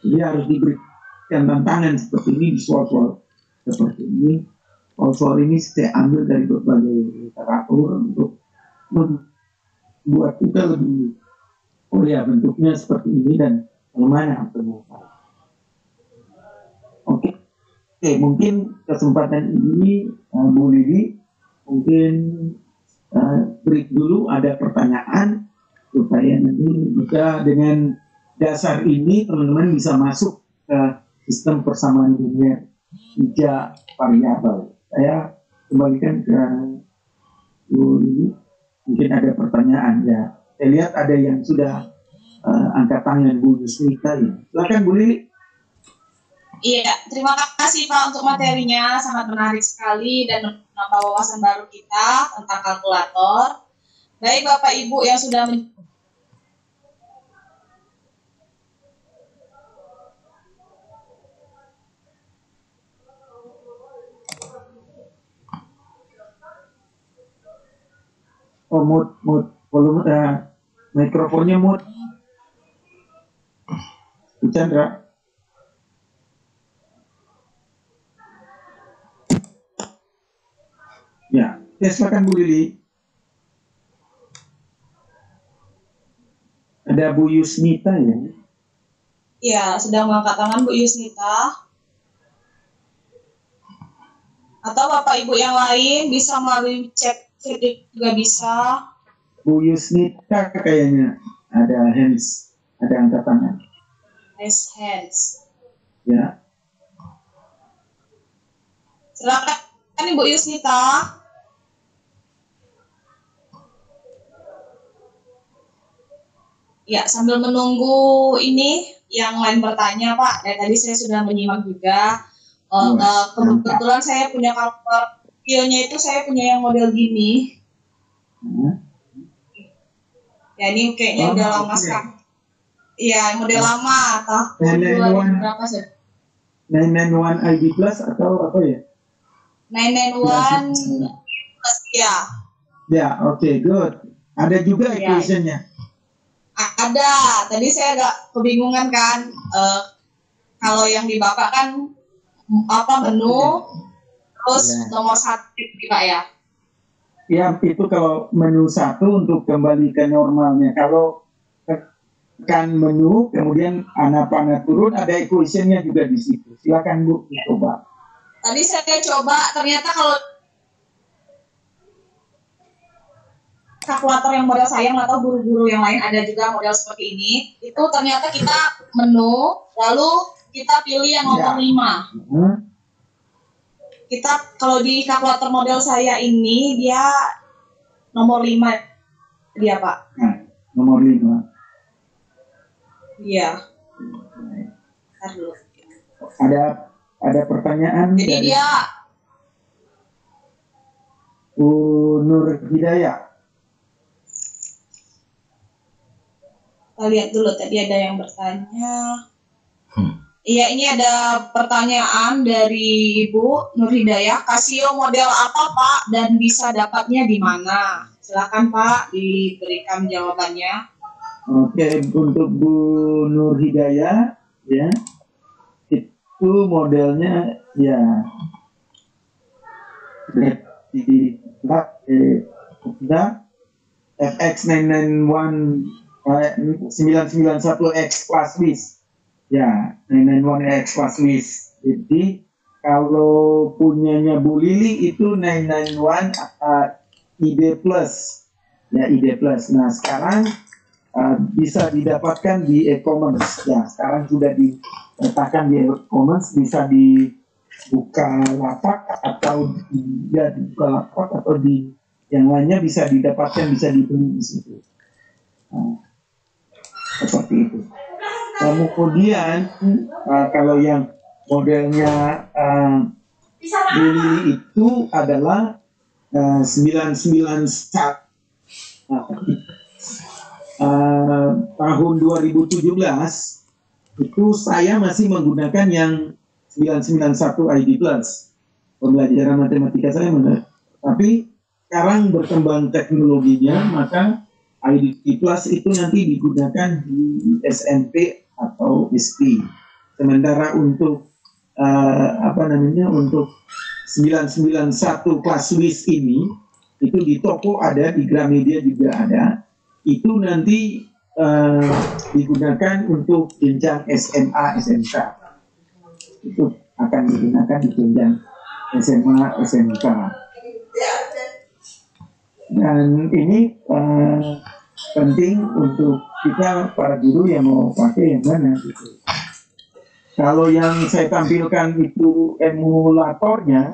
Speaker 2: Jadi harus diberikan tantangan seperti ini di soal-soal seperti ini. Soal-soal ini saya ambil dari berbagai literatur untuk membuat kita lebih bentuknya seperti ini dan bagaimana penyelesaian. Oke, mungkin kesempatan ini Bu Lili mungkin break dulu, ada pertanyaan supaya nanti bisa dengan dasar ini teman-teman bisa masuk ke sistem persamaan linear 3 variabel. Saya kembalikan ke Bu Lili, mungkin ada pertanyaan ya. Saya lihat ada yang sudah angkat tangan, Bu Yusmita ya. Silakan Bu Lili.
Speaker 1: Iya, terima kasih Pak untuk materinya, sangat menarik sekali dan menambah wawasan baru kita tentang kalkulator. Baik Bapak Ibu yang sudah
Speaker 2: mute volume mikrofonnya mute. Bu Chandra. Ya, silakan Bu Lili. Ada Bu Yusmita ya?
Speaker 1: Ya, sedang mengangkat tangan Bu Yusmita. Atau Bapak Ibu yang lain bisa melalui chat juga bisa.
Speaker 2: Bu Yusmita kayaknya ada hands, ada angkat tangan.
Speaker 1: Raise hands.
Speaker 2: Ya.
Speaker 1: Silakan Ibu Yusmita. Ya, sambil menunggu ini yang lain bertanya Pak, dari tadi saya sudah menyimak juga. Kebetulan saya punya kalkulator kecilnya itu, saya punya yang model gini. Ya ini kayaknya udah lama sekarang. Iya, model lama tahun 2000 berapa sih?
Speaker 2: 991 ID Plus atau apa ya?
Speaker 1: 991 Plus ya.
Speaker 2: Ya, oke, good. Ada juga equation-nya.
Speaker 1: Ada. Tadi saya agak kebingungan kan. Kalau yang di Bapak kan menu, terus nomor 1 Pak ya.
Speaker 2: Ya, itu kalau menu 1 untuk kembali ke normalnya. Kalau tekan menu, kemudian panah turun, ada equation-nya juga di situ. Silakan Bu, coba.
Speaker 1: Tadi saya coba, ternyata kalau kalkulator yang model saya atau guru-guru yang lain ada juga model seperti ini. Itu ternyata kita menu, lalu kita pilih yang nomor 5. Kita kalau di kalkulator model saya ini dia nomor 5 dia, Pak.
Speaker 2: Nah, nomor 5.
Speaker 1: Iya.
Speaker 2: Ada pertanyaan
Speaker 1: jadi
Speaker 2: dari
Speaker 1: dia
Speaker 2: Bu Nur Hidayah.
Speaker 1: kita lihat dulu tadi ada yang bertanya. Iya, ini ada pertanyaan dari Ibu Nur Hidayah. Casio model apa, Pak, dan bisa dapatnya di mana? Silakan, Pak, diberikan jawabannya.
Speaker 2: Oke, untuk Bu Nur Hidayah, ya, itu modelnya ya di FX991 991X Plus Wish. Ya, 991X Plus Wish. Jadi kalau punyanya Bu Lili itu 991 ID Plus. Ya, ID Plus. Nah, sekarang bisa didapatkan di e-commerce. Ya, sekarang sudah diletakkan di e-commerce, bisa dibuka lapak atau dibuka lapak atau di yang lainnya bisa didapatkan, bisa dibeli di situ. Nah, seperti itu. Kemudian kalau yang modelnya Lili itu adalah 991 tahun 2017 itu saya masih menggunakan yang 991 ID Plus pembelajaran matematika saya tapi sekarang berkembang teknologinya, maka ID Plus itu nanti digunakan di SMP atau SD. Sementara untuk untuk 991 Plus Wish ini itu di toko ada, di Gramedia juga ada. Itu nanti digunakan untuk jenjang SMA, SMK. Itu akan digunakan di jenjang SMA, SMK. Dan ini penting untuk kita para guru yang mau pakai yang mana gitu. Kalau yang saya tampilkan itu emulatornya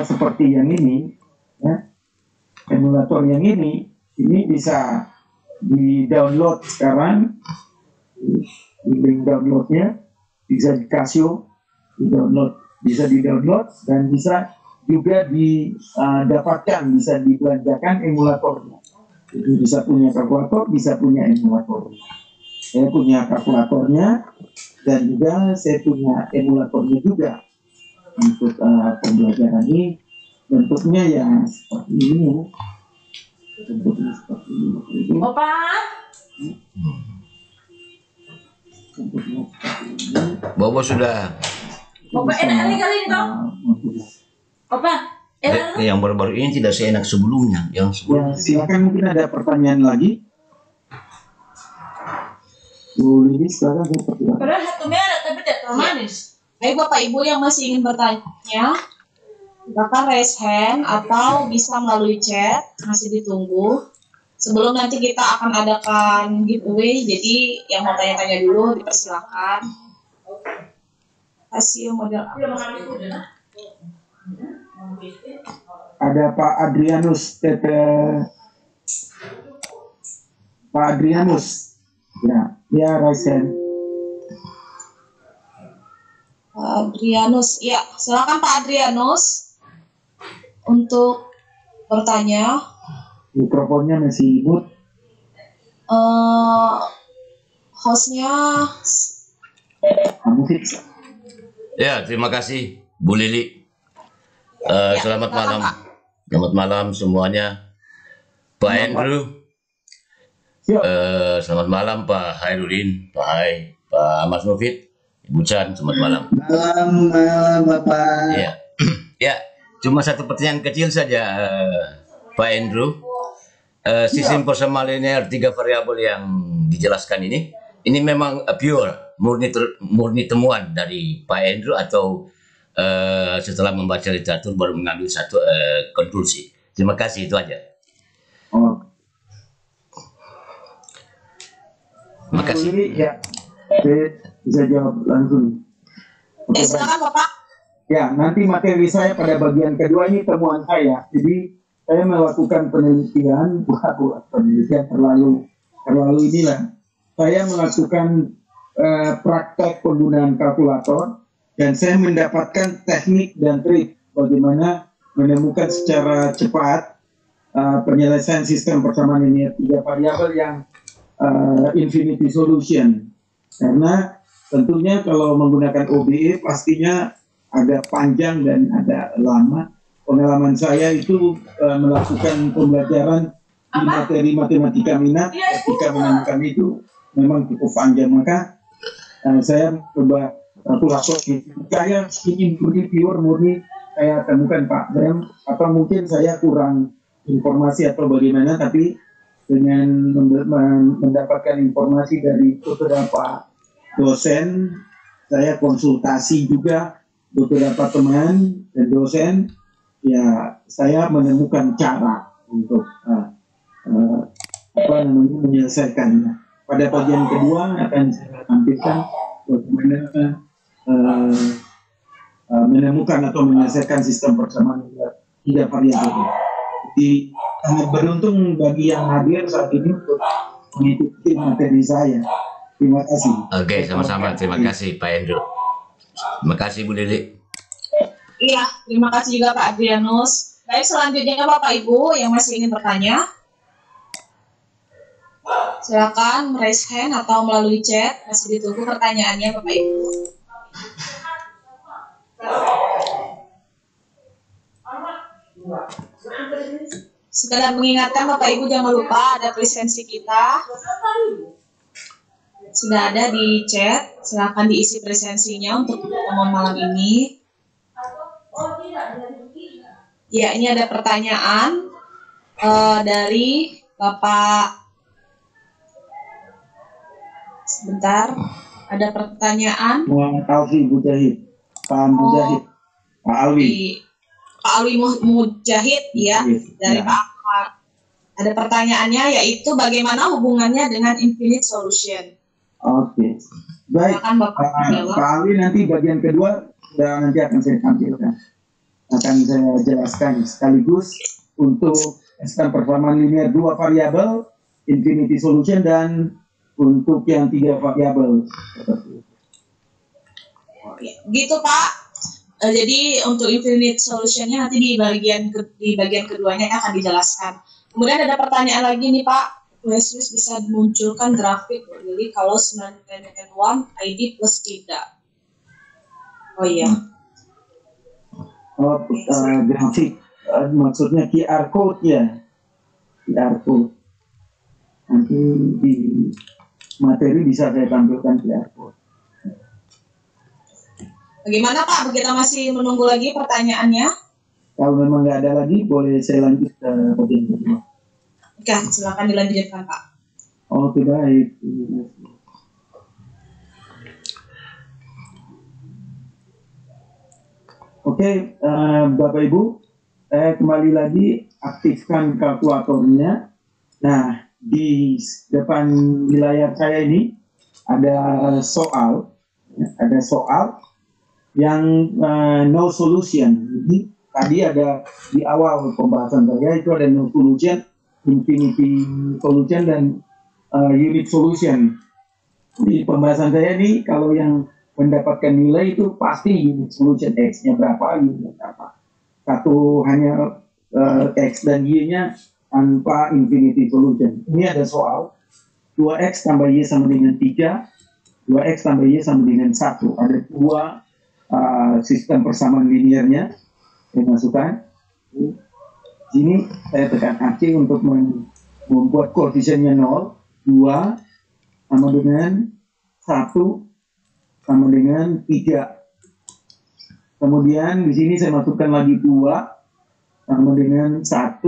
Speaker 2: seperti yang ini, ya. Emulator yang ini bisa di-download sekarang, di link downloadnya bisa di Casio, bisa di-download dan bisa juga didapatkan, bisa dibelanjakan emulatornya. Itu bisa punya kalkulator, bisa punya emulatornya. Saya punya kalkulatornya dan juga saya punya emulatornya juga untuk pembelajaran ini. Bentuknya ya seperti ini ya. Bentuknya seperti ini.
Speaker 1: Bapak.
Speaker 2: Bentuknya seperti ini.
Speaker 3: Bobo sudah.
Speaker 1: Bapak enak kali ini dong. Bapak.
Speaker 3: Yang baru-baru ini tidak seenak sebelumnya. Yang sebelumnya.
Speaker 2: Ya, silakan, mungkin ada pertanyaan lagi. Bu Lili sekarang seperti apa?
Speaker 1: Padahal satu merek tapi tidak manis. Baik Bapak Ibu yang masih ingin bertanya, silakan raise hand atau bisa melalui chat, masih ditunggu. Sebelum nanti kita akan adakan giveaway, jadi yang mau tanya-tanya dulu dipersilakan. Casio model apa?
Speaker 2: Ada Pak Adrianus, Pak Adrianus, ya raise hand.
Speaker 1: Pak Adrianus, ya silakan Pak Adrianus untuk bertanya.
Speaker 2: Mikrofonnya masih mute.
Speaker 1: Hostnya
Speaker 2: Kamu fix.
Speaker 3: Ya, terima kasih Bu Lili. Selamat malam.
Speaker 1: Pak.
Speaker 3: Selamat malam semuanya. Pak Andrew. Selamat malam Pak Hairudin, Pak Hai, Pak Mas Mufid, Ibu Chan, selamat malam.
Speaker 2: Malam Bapak.
Speaker 3: Ya, ya, cuma satu pertanyaan kecil saja, Pak Andrew. Sistem persama linear 3 variabel yang dijelaskan ini memang pure murni temuan dari Pak Andrew atau setelah membaca literatur baru mengambil satu konklusi? Terima kasih, itu aja.
Speaker 2: Oh,
Speaker 3: Terima kasih.
Speaker 2: ya, saya bisa jawab langsung. Oke, baik.
Speaker 1: Silakan Bapak.
Speaker 2: Ya, nanti materi saya pada bagian kedua ini temuan saya. Jadi saya melakukan penelitian, buat penelitian terlalu inilah. Saya melakukan praktek penggunaan kalkulator dan saya mendapatkan teknik dan trik bagaimana menemukan secara cepat penyelesaian sistem persamaan linear 3 variabel yang infinity solution. Karena tentunya kalau menggunakan OBE pastinya agak panjang dan agak lama. Pengalaman saya itu melakukan pembelajaran di materi matematika minat ketika menemukan itu memang cukup panjang. Maka saya coba kalkulator. Saya ingin murni saya temukan Pak. Atau mungkin saya kurang informasi atau bagaimana, tapi dengan mendapatkan informasi dari beberapa dosen, saya konsultasi juga beberapa teman dan dosen, ya saya menemukan cara untuk menyelesaikannya. Pada bagian kedua akan saya tampilkan bagaimana menemukan atau menyelesaikan sistem persamaan 3 variabel. Jadi sangat beruntung bagi yang hadir saat ini untuk mengikuti materi saya. Terima kasih.
Speaker 3: Oke, sama-sama. Terima kasih Pak Andrew. Terima kasih Bu Lili.
Speaker 1: Iya, terima kasih juga Pak Adrianus. Baik, selanjutnya Bapak Ibu yang masih ingin bertanya, silakan raise hand atau melalui chat. Masih ditunggu pertanyaannya Bapak Ibu. Sekedar mengingatkan Bapak Ibu, jangan lupa ada presensi kita. Sudah ada di chat, silakan diisi presensinya untuk pertemuan malam ini. Ya, ini ada pertanyaan dari Bapak. Sebentar, ada pertanyaan.
Speaker 2: Muhammad Alwi Mujahid, Pak Mujahid, Pak Alwi.
Speaker 1: Pak Alwi Mujahid, ya, dari
Speaker 2: ya.
Speaker 1: Pak Ahmad. Ada pertanyaannya, yaitu bagaimana hubungannya dengan infinite solution?
Speaker 2: Oke, baik. Pak Alwi nanti bagian kedua nanti akan saya tampilkan. Akan saya jelaskan sekaligus untuk sistem persamaan linear 2 variabel, infinity solution, dan untuk yang 3 variabel.
Speaker 1: Gitu Pak. Jadi untuk infinite solutionnya nanti di bagian keduanya akan dijelaskan. Kemudian ada pertanyaan lagi nih Pak. Weslis bisa munculkan grafik jadi kalau 9 ID plus tidak. Oh iya.
Speaker 2: Oh, grafik maksudnya QR code ya. QR code. Nanti di materi bisa saya tampilkan QR code.
Speaker 1: Bagaimana Pak? Kita masih menunggu lagi pertanyaannya.
Speaker 2: Kalau memang nggak ada lagi, boleh saya lanjut ke bagian kedua.
Speaker 1: Oke, silakan dilanjutkan Pak.
Speaker 2: Oke, baik. Oke, Bapak Ibu, saya kembali lagi aktifkan kalkulatornya. Nah, di depan di layar saya ini ada soal yang no solution. Jadi tadi ada di awal pembahasan saya itu ada no solution, infinity solution, dan unit solution. Di pembahasan saya ini kalau yang mendapatkan nilai itu pasti unit solution X-nya berapa, Y-nya berapa. Satu hanya X dan Y-nya tanpa infinity solution. Ini ada soal 2X tambah Y sama dengan 3, 2X tambah Y sama dengan 1. Ada 2 sistem persamaan linearnya. Saya masukkan. Sini saya tekan AC untuk membuat koefisiennya 0, 2 sama dengan 1 sama dengan 3. Kemudian di sini saya masukkan lagi 2 sama dengan 1.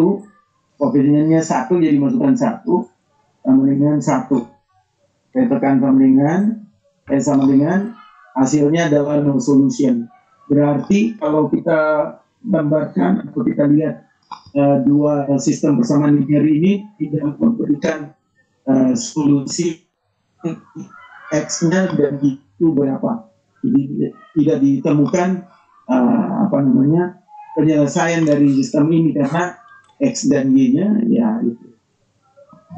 Speaker 2: Koefisiennya 1 jadi masukkan 1 sama dengan 1. Saya tekan sama dengan sama dengan hasilnya adalah no solution. Berarti kalau kita gambarkan atau kita lihat dua sistem persamaan linear ini tidak memberikan solusi X-nya dan itu berapa. Jadi tidak ditemukan penyelesaian dari sistem ini karena X dan Y-nya ya itu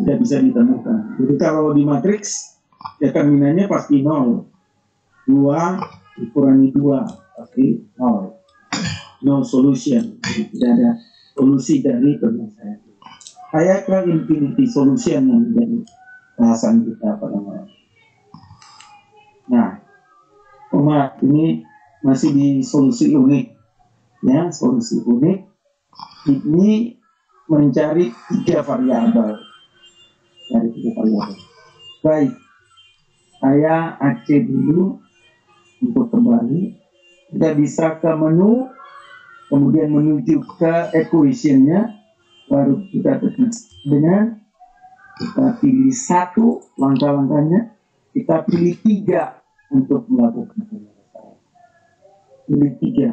Speaker 2: tidak bisa ditemukan. Jadi kalau di matriks determinannya pasti 0. 2 dikurangi 2 pasti 0. No solution. Jadi tidak ada solusi dari penyelesaian. Kayak ke infinity solution yang menjadi bahasan kita pada malam. Nah, ini masih di solusi unik. Ya, solusi unik ini mencari 3 variabel. Dari 3 variabel. Baik, saya aceh dulu untuk kembali. Kita bisa ke menu, kemudian menuju ke equation-nya, baru kita tekan dengan kita pilih 1 langkah-langkahnya, kita pilih 3 untuk melakukan penyelesaian. Pilih 3.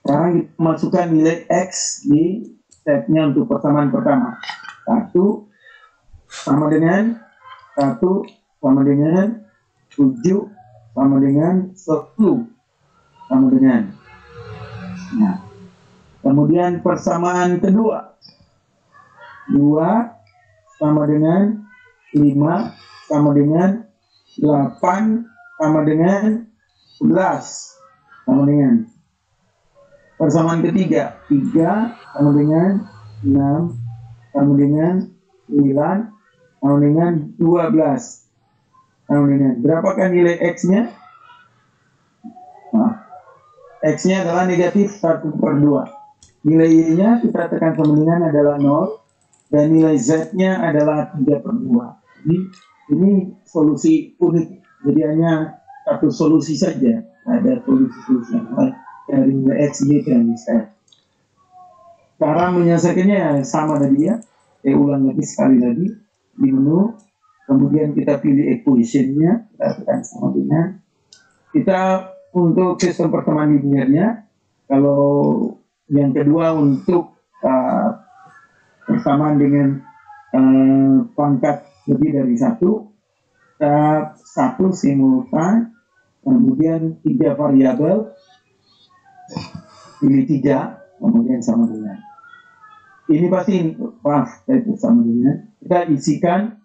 Speaker 2: Sekarang kita masukkan nilai X di stepnya untuk persamaan pertama. 1 sama dengan 1 sama dengan 7 sama dengan 10 sama dengan. Nah, kemudian persamaan kedua 2 sama dengan 5 sama dengan 8 sama dengan 11 sama dengan. Persamaan ketiga 3 sama dengan 6 sama dengan 9 sama dengan 12 sama dengan. Berapakah nilai X-nya? Nah, X-nya adalah negatif 1/2. Nilai Y-nya kita tekan sama dengan adalah 0 dan nilai Z-nya adalah 3/2. Jadi ini solusi unik. Jadi hanya satu solusi saja. Ada solusi-solusi yang lain dari nilai X, Y, dan Z. Cara menyelesaikannya sama tadi ya. Saya ulang lagi sekali lagi di menu. Kemudian kita pilih equation-nya. Kita tekan sama dengan. Kita untuk sistem persamaan linearnya. Kalau yang kedua untuk persamaan dengan pangkat lebih dari 1. Kita 1 simultan. Kemudian 3 variabel. Pilih 3. Kemudian sama dengan. Ini pasti itu sama dengan. Kita isikan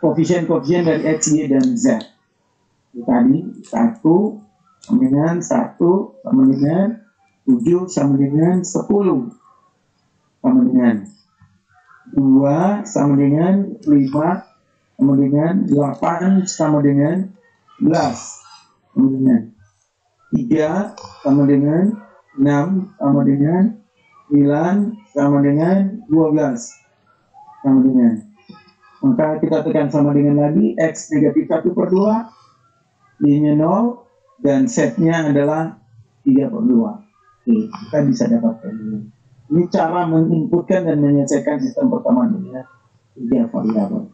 Speaker 2: koefisien-koefisien dari X, Y, dan Z. Tadi 1 sama dengan 1 sama dengan 7 sama dengan 10 sama dengan 2 sama dengan 5 sama dengan 8 sama dengan 11 sama dengan 3 sama dengan 6 sama dengan 9 sama dengan 12 sama dengan. Maka kita tekan sama dengan lagi, X negatif 1/2, Y-nya 0, dan Z-nya adalah 3/2. Oke, kita bisa dapatkan ini. Ini cara menginputkan dan menyelesaikan sistem persamaan linear 3 variabel.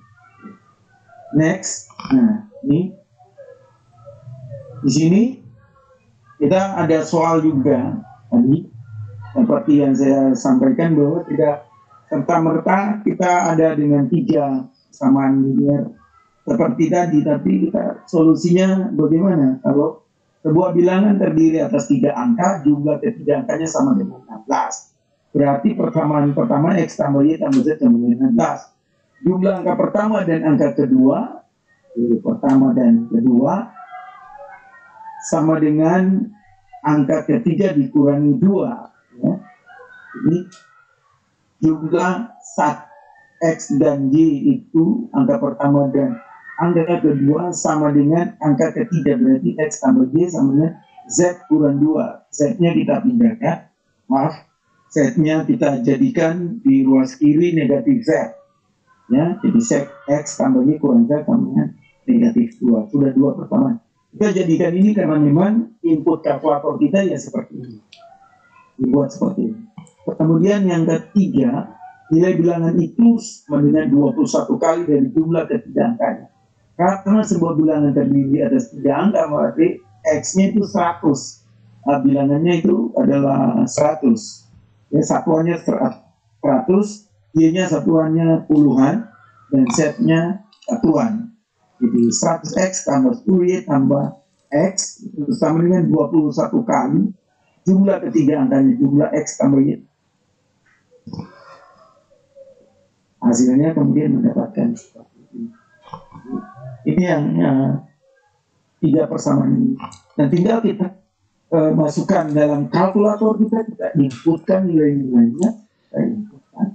Speaker 2: Next, nah ini di sini kita ada soal juga tadi, seperti yang saya sampaikan bahwa tidak serta-merta kita ada dengan 3 persamaan linear seperti tadi, tapi kita solusinya bagaimana kalau sebuah bilangan terdiri atas 3 angka, jumlah ketiga angkanya sama dengan 16. Berarti persamaan pertama X tambah Y tambah Z sama dengan 16. Jumlah angka pertama dan angka kedua, pertama dan kedua, sama dengan angka ketiga dikurangi 2. Ya. Jadi jumlah X dan Y itu angka pertama dan angka kedua sama dengan angka ketiga. Berarti X tambah Y sama dengan Z kurang 2. Z-nya kita pindahkan. Z-nya kita jadikan di ruas kiri negatif Z. Ya, jadi X tambah Y kurang Z sama dengan negatif 2. Sudah 2 persamaan. Kita jadikan ini karena memang input kalkulator kita ya seperti ini. Dibuat seperti ini. Kemudian yang ketiga, nilai bilangan itu sama dengan 21 kali dari jumlah ketiga angkanya. Karena sebuah bilangan terdiri atas 3 angka, berarti X-nya itu 100. Bilangannya itu adalah 100. Ya, satuannya 100, Y-nya satuannya puluhan, dan Z-nya satuan. Jadi 100X tambah 10Y tambah X itu sama dengan 21 kali jumlah ketiga angkanya, jumlah X tambah Y. Hasilnya kemudian mendapatkan seperti ini. Ini yang 3 persamaan ini. Dan tinggal kita masukkan dalam kalkulator kita inputkan nilai-nilainya, kita inputkan.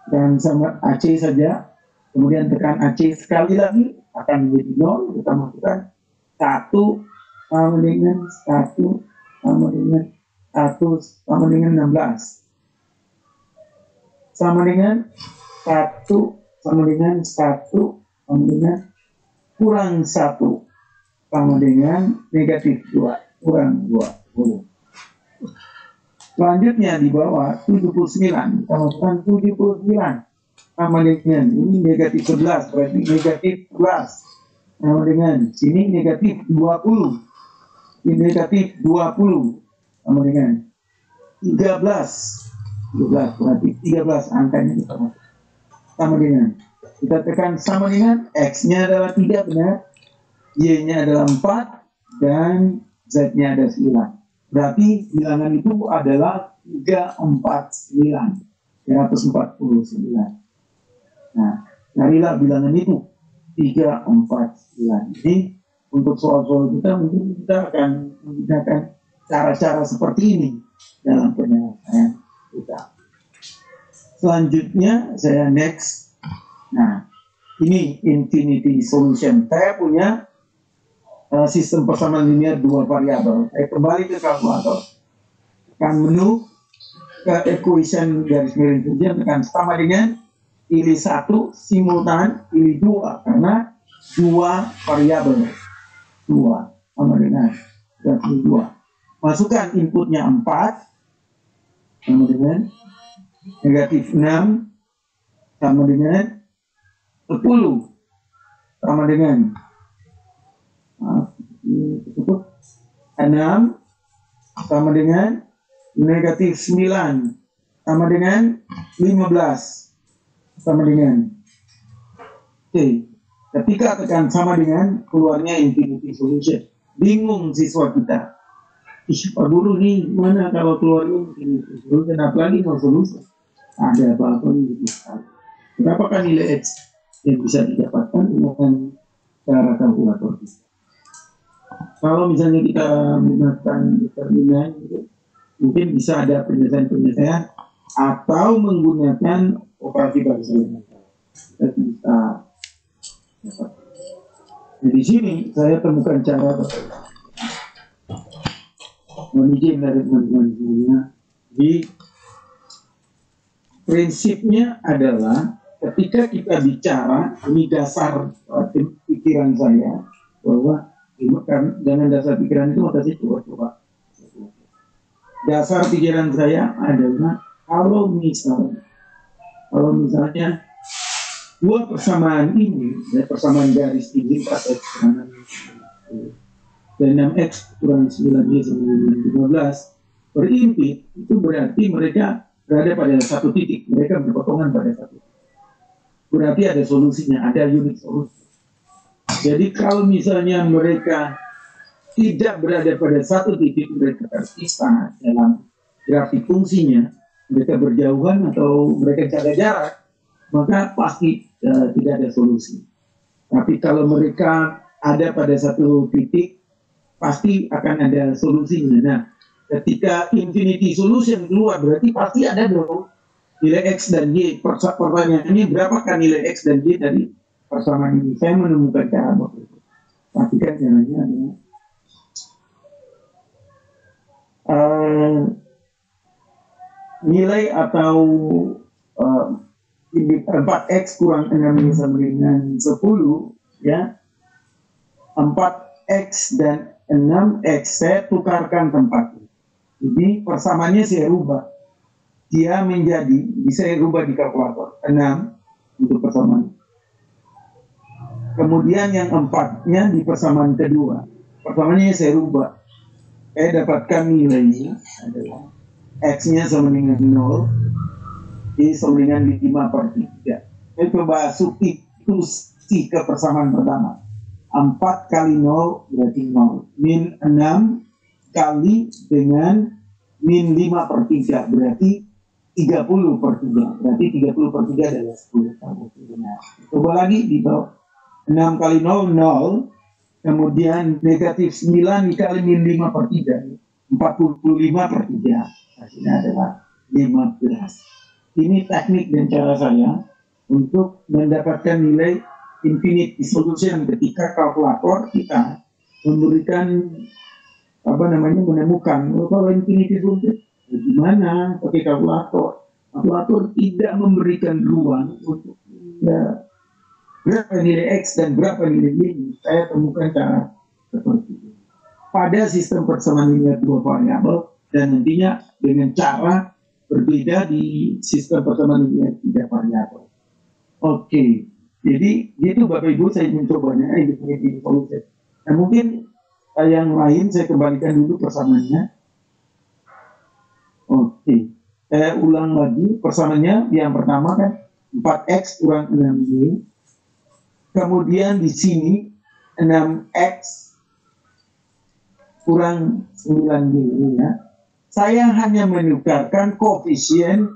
Speaker 2: Dan sama AC saja, kemudian tekan AC sekali lagi, akan menjadi 0, kita masukkan 1 sama dengan 1 sama dengan 1 sama dengan 16. Sama dengan 1 sama dengan 1 sama dengan kurang 1 sama dengan negatif 2 kurang 20. Selanjutnya di bawah 79, kita masukkan 79 sama dengan ini negatif 11, berarti negatif 11 sama dengan sini negatif 20, ini negatif 20 sama dengan 13 berarti 13 angkanya kita masuk sama dengan, kita tekan sama dengan, X-nya adalah 3 benar, Y-nya adalah 4 dan Z-nya ada 9. Berarti bilangan itu adalah 349, 349. Nah, carilah bilangan itu 349. Jadi untuk soal-soal kita mungkin kita akan menggunakan cara-cara seperti ini dalam penyelesaian kita. Selanjutnya saya next. Nah, ini infinity solution. Saya punya sistem persamaan linear 2 variabel. Saya kembali ke kalkulator, tekan menu, ke equation garis miring kemudian tekan sama dengan, pilih 1 simultan, pilih 2 karena 2 variabel, 2 sama dengan 2. Masukkan inputnya 4 sama dengan negatif 6 sama dengan 10 sama dengan 6 sama dengan negatif 9 sama dengan 15 sama dengan. Oke, ketika tekan sama dengan, keluarnya infinity solution. Bingung siswa kita, Pak Guru nih mana kalau keluarnya infinity solution, apalagi mau solusi ada apa-apa gitu. Berapakah nilai X yang bisa didapatkan dengan cara kalkulator kita? Kalau misalnya kita menggunakan determinan gitu, mungkin bisa ada penyelesaian-penyelesaian atau menggunakan operasi baris elementar. Kita bisa. Di sini saya temukan cara menijin dari teman-teman semuanya. Di prinsipnya adalah ketika kita bicara, ini dasar pikiran saya, bahwa dengan dasar pikiran itu maka saya coba. Dasar pikiran saya adalah kalau misalnya 2 persamaan ini, persamaan garis tinggi 4x kanan dan 6x kurang 9y sama dengan 15 berimpit, itu berarti mereka berada pada satu titik, mereka berpotongan pada satu titik. Berarti ada solusinya, ada unit solusi. Jadi kalau misalnya mereka tidak berada pada satu titik, mereka terpisah dalam grafik fungsinya, mereka berjauhan atau mereka jaga jarak, maka pasti tidak ada solusi. Tapi kalau mereka ada pada satu titik, pasti akan ada solusinya. Nah, ketika infinity solution keluar, berarti pasti ada dong nilai X dan Y. Pertanyaannya, berapakah nilai X dan Y dari persamaan ini? Saya menemukan cara begitu. Pastikan caranya adalah nilai atau 4x kurang 6 sama dengan 10, ya, 4x dan 6x saya tukarkan tempatnya. Jadi persamaannya saya rubah, dia menjadi, bisa saya rubah di kalkulator 6 untuk persamaan Kemudian yang empatnya di persamaan kedua. Persamaannya saya rubah. Saya dapatkan nilainya adalah X-nya sama dengan 0, Y sama dengan 5/3. Saya coba substitusi ke persamaan pertama. 4 kali 0 berarti 0. Min 6 kali dengan min 5/3 berarti 30/3. Berarti 30/3 adalah 10. Benar. Coba lagi di bawah. 6 kali 0, 0. Kemudian negatif 9 dikali min 5/3. 45/3. Hasilnya adalah 15. Ini teknik dan cara saya untuk mendapatkan nilai infinite solution ketika kalkulator kita memberikan menemukan kalau infinity solution bagaimana pakai kalkulator. Kalkulator tidak memberikan ruang untuk berapa nilai X dan berapa nilai Y. Saya temukan cara seperti itu pada sistem persamaan linear dua variabel dan nantinya dengan cara berbeda di sistem persamaan linear tiga variabel. Oke, jadi gitu Bapak Ibu, saya mencobanya infinity solution. Nah mungkin yang lain saya kembalikan dulu persamaannya. Oke, saya ulang lagi persamaannya. Yang pertama kan 4x kurang 6y. Kemudian di sini 6x kurang 9y ya. Saya hanya menukarkan koefisien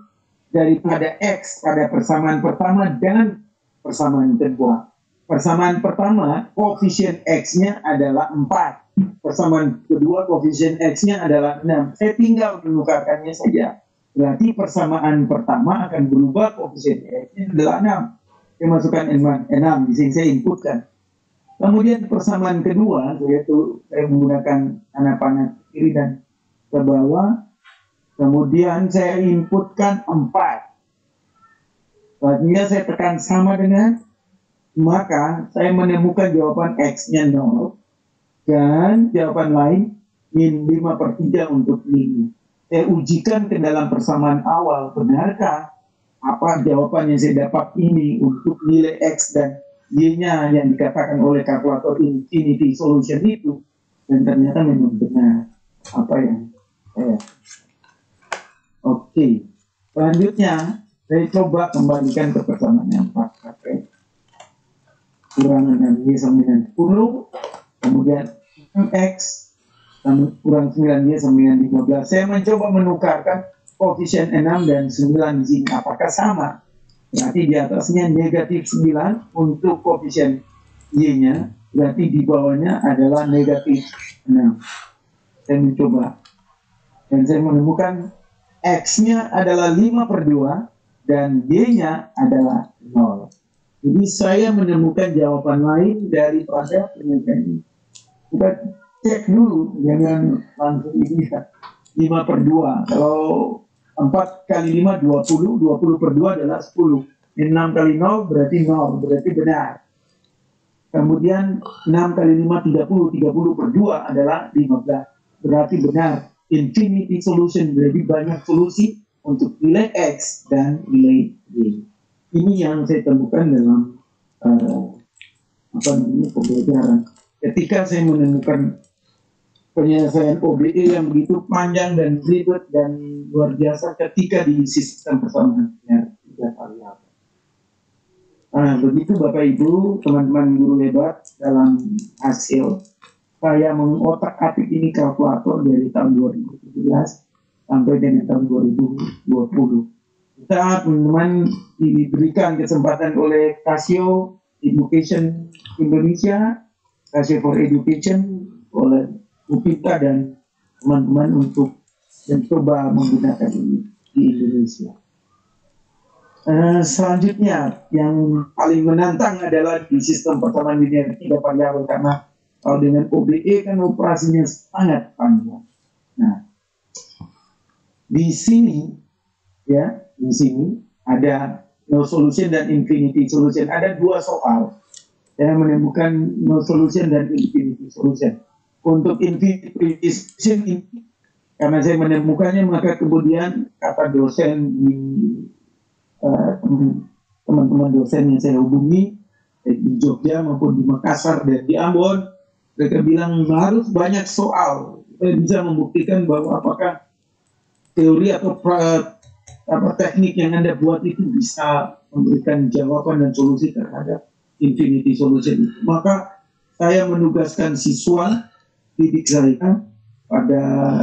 Speaker 2: daripada x pada persamaan pertama dan persamaan kedua. Persamaan pertama koefisien x-nya adalah 4. Persamaan kedua koefisien x-nya adalah 6. Saya tinggal menukarkannya saja. Berarti persamaan pertama akan berubah koefisien x-nya adalah 6. Saya masukkan 6, di sini saya inputkan. Kemudian persamaan kedua, saya menggunakan tanda panah ke kiri dan ke bawah. Kemudian saya inputkan 4. Selanjutnya saya tekan sama dengan, maka saya menemukan jawaban X-nya 0. Dan jawaban lain, min 5/3 untuk min. Saya ujikan ke dalam persamaan awal, benarkah apa jawaban yang saya dapat ini untuk nilai X dan Y-nya yang dikatakan oleh kalkulator infinity solution itu. Dan ternyata memang benar apa yang saya. Oke, selanjutnya saya coba kembalikan ke persamaan yang 4 pakai kurang 6y sama dengan 10, kemudian x kurang 9y sama dengan 15. Saya mencoba menukarkan koefisien 6 dan 9 di sini. Apakah sama? Berarti di atasnya negatif 9 untuk koefisien y-nya, berarti di bawahnya adalah negatif 6. Saya mencoba dan saya menemukan X-nya adalah 5/2 dan Y-nya adalah 0. Jadi saya menemukan jawaban lain daripada penelitian ini. Kita cek dulu, jangan langsung ini 5/2. Kalau 4 kali 5, 20. 20/2 adalah 10. 6 kali 0 berarti 0, berarti benar. Kemudian 6 kali 5, 30. 30/2 adalah 15, berarti benar. Infinity solution, berarti banyak solusi untuk nilai X dan nilai Y. Ini yang saya temukan dalam pembelajaran. Ketika saya menemukan penyelesaian OBE yang begitu panjang dan ribet dan luar biasa ketika di sistem persamaan linear tiga variabel. Begitu Bapak Ibu, teman-teman guru hebat, dalam hasil saya mengotak-atik ini kalkulator dari tahun 2017 sampai dengan tahun 2020. Kita teman-teman diberikan kesempatan oleh Casio Education Indonesia, Casio for Education, oleh UPITA dan teman-teman untuk mencoba menggunakan ini di Indonesia. Selanjutnya yang paling menantang adalah di sistem persamaan linear tiga variabel, karena kalau dengan OBE kan operasinya sangat panjang. Nah, di sini ada no solution dan infinity solution. Ada dua soal. Saya menemukan no solution dan infinity solution. Untuk infinity solution ini, karena saya menemukannya, maka kemudian kata dosen di teman-teman dosen yang saya hubungi, di Jogja maupun di Makassar dan di Ambon, mereka bilang harus banyak soal. Kita bisa membuktikan bahwa apakah teori atau teknik yang Anda buat itu bisa memberikan jawaban dan solusi terhadap infinity solution itu. Maka saya menugaskan siswa didik saya pada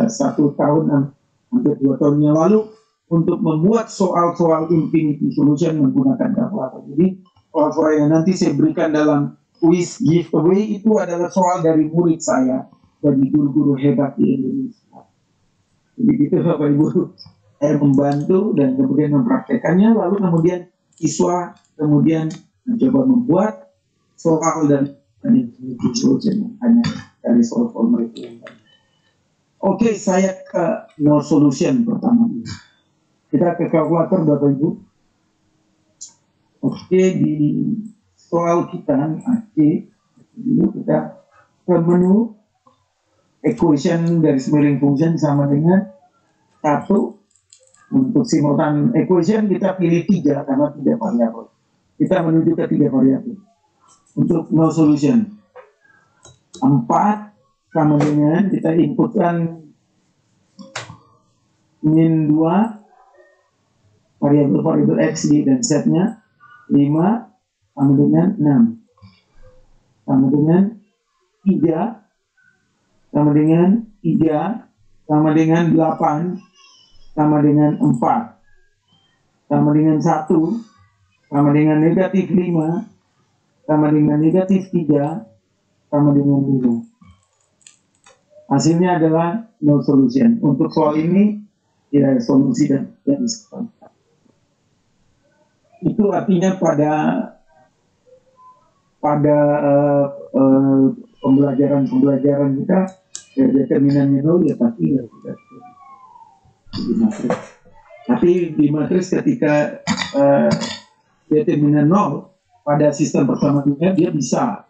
Speaker 2: 1 tahun hampir 2 tahun yang lalu untuk membuat soal-soal infinity solution menggunakan kalkulator. Jadi soal-soal yang nanti saya berikan dalam quiz giveaway itu adalah soal dari murid saya bagi guru-guru hebat di Indonesia. Jadi gitu Bapak Ibu, saya membantu dan kemudian mempraktekannya, lalu kemudian siswa kemudian mencoba membuat soal dan infinity solution hanya dari soal mereka. Oke, saya ke no solution pertama. Kita ke kalkulator Bapak Ibu. Oke, di soal kita AC dulu kita ke menu equation dari miring function sama dengan 1. Untuk simultan equation kita pilih 3 karena 3 variabel. Kita menuju ke 3 variabel. Untuk no solution 4 sama dengan kita inputkan min 2 variabel x, y dan z-nya 5 sama dengan 6 sama dengan 3 sama dengan 3 sama dengan 8 sama dengan 4 sama dengan 1 sama dengan negatif 5 sama dengan negatif 3 sama dengan 5. Hasilnya adalah no solution. Untuk soal ini tidak ada solusi dan tidak bisa. Itu artinya pada pembelajaran kita determinannya 0 ya pasti tidak. Di matris. Tapi di matris ketika determinan 0 pada sistem persamaan dia bisa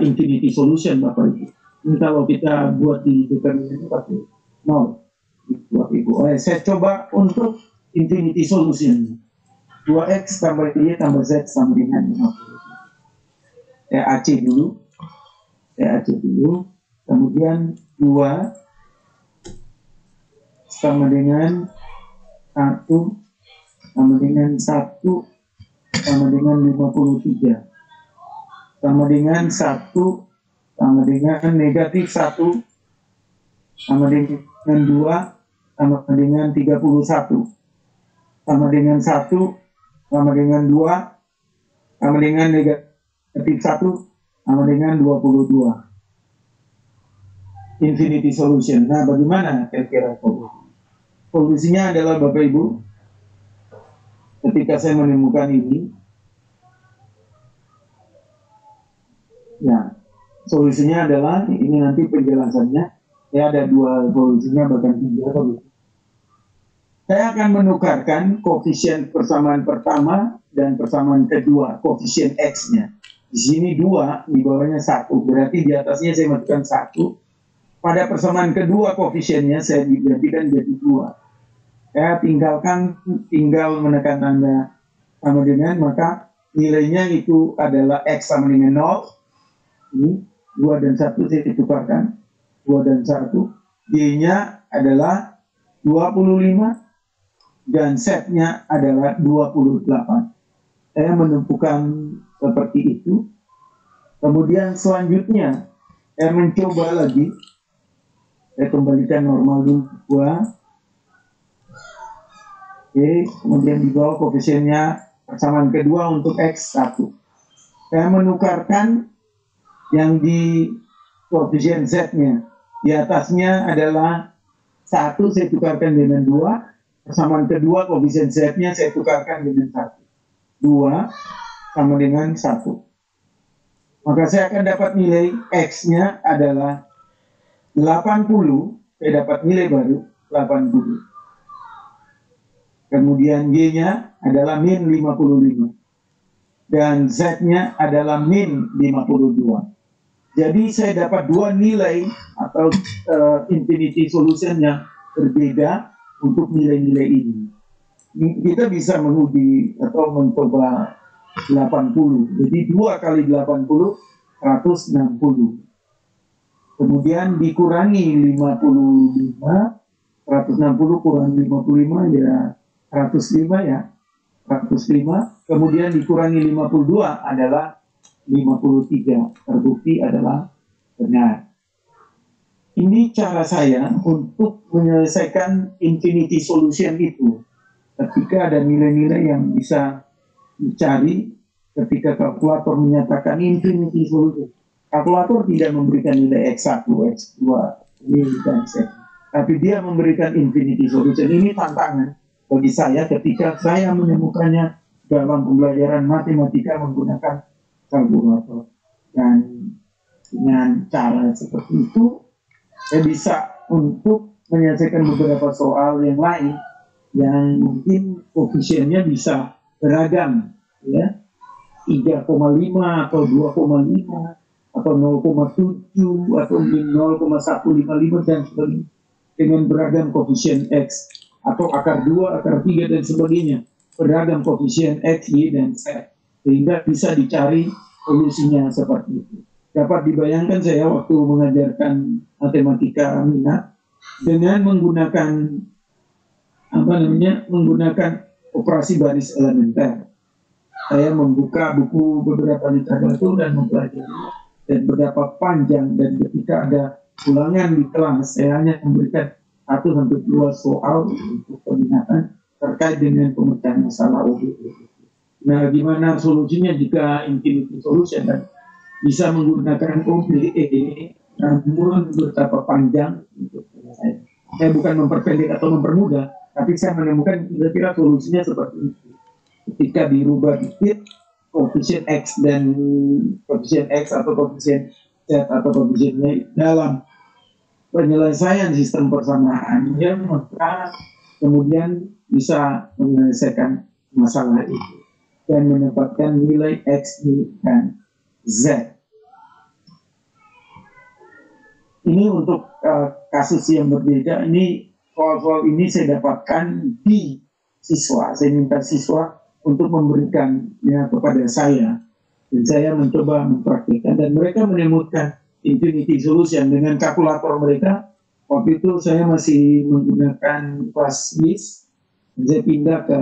Speaker 2: infinity solution Bapak Ibu. Ini kalau kita buat di determinan itu pasti 0 Bapak Ibu. Saya coba untuk infinity solution 2x tambah y tambah z sama dengan 50. Saya AC dulu. Kemudian 2 sama dengan 1 sama dengan 1 sama dengan 53 sama dengan 1 sama dengan negatif 1 sama dengan 2 sama dengan 31 sama dengan 1 sama dengan 2 sama dengan negatif 1 sama dengan 22. Infinity solution. Nah, bagaimana kira-kira solusinya adalah Bapak Ibu, ketika saya menemukan ini, ya, solusinya adalah, ini nanti penjelasannya, ya ada 2 solusinya, bahkan 3 solusi. Saya akan menukarkan koefisien persamaan pertama dan persamaan kedua, koefisien X-nya. Di sini 2, di bawahnya 1, berarti di atasnya saya masukkan 1. Pada persamaan kedua koefisiennya saya digantikan jadi 2. Saya tinggal menekan tanda sama dengan, maka nilainya itu adalah X sama dengan 0. Ini 2 dan 1 saya tukarkan. 2 dan 1. Y-nya adalah 25 dan Z-nya adalah 28. Saya menentukan seperti itu. Kemudian selanjutnya saya mencoba lagi. Saya kembalikan normal dulu 2. Oke, kemudian di bawah koefisiennya persamaan kedua untuk X1. Saya menukarkan yang di koefisien Z-nya. Di atasnya adalah 1, saya tukarkan dengan 2. Persamaan kedua koefisien Z-nya saya tukarkan dengan 1. 2 sama dengan 1. Maka saya akan dapat nilai X-nya adalah 80. Saya dapat nilai baru 80. Kemudian Y-nya adalah min 55. Dan Z-nya adalah min 52. Jadi saya dapat 2 nilai atau infinity solution yang berbeda untuk nilai-nilai ini. Kita bisa menguji atau mencoba 80. Jadi 2 kali 80, 160. Kemudian dikurangi 55, 160 kurang 55 ya 105 ya. 105, kemudian dikurangi 52 adalah 53. Terbukti adalah benar. Ini cara saya untuk menyelesaikan infinity solution itu. Ketika ada nilai-nilai yang bisa dicari ketika kalkulator menyatakan infinity solution. Kalkulator tidak memberikan nilai X1, X2, ini dan Z. Tapi dia memberikan infinity solution. Ini tantangan bagi saya ketika saya menemukannya dalam pembelajaran matematika menggunakan kalkulator. Dan dengan cara seperti itu, saya bisa untuk menyelesaikan beberapa soal yang lain yang mungkin koefisiennya bisa beragam, ya 3,5 atau 2,5 atau 0,7 atau 0,155 dan sebagainya dengan beragam koefisien X atau akar 2, akar 3 dan sebagainya, beragam koefisien X, Y, dan Z sehingga bisa dicari solusinya seperti itu. Dapat dibayangkan saya waktu mengajarkan matematika minat dengan menggunakan menggunakan operasi baris elementer. Saya membuka buku beberapa literatur dan mempelajari dan berapa panjang, dan ketika ada ulangan di kelas saya hanya memberikan 1-2 soal untuk peminatan terkait dengan pemecahan masalah OBE. Nah, gimana solusinya jika infinity solution dan bisa menggunakan OBE namun betapa panjang untuk saya. Saya bukan memperpendek atau mempermudah, tapi saya menemukan kira-kira solusinya seperti itu. Ketika dirubah dikit koefisien X dan koefisien X atau koefisien Z atau koefisien Y dalam penyelesaian sistem persamaan, maka kemudian bisa menyelesaikan masalah itu dan mendapatkan nilai X, Y, dan Z. Ini untuk kasus yang berbeda. Ini soal-soal ini saya dapatkan di siswa. Saya minta siswa untuk memberikannya kepada saya. Dan saya mencoba mempraktikkan dan mereka menemukan infinity solution dengan kalkulator mereka. Waktu itu saya masih menggunakan ClassWiz. Saya pindah ke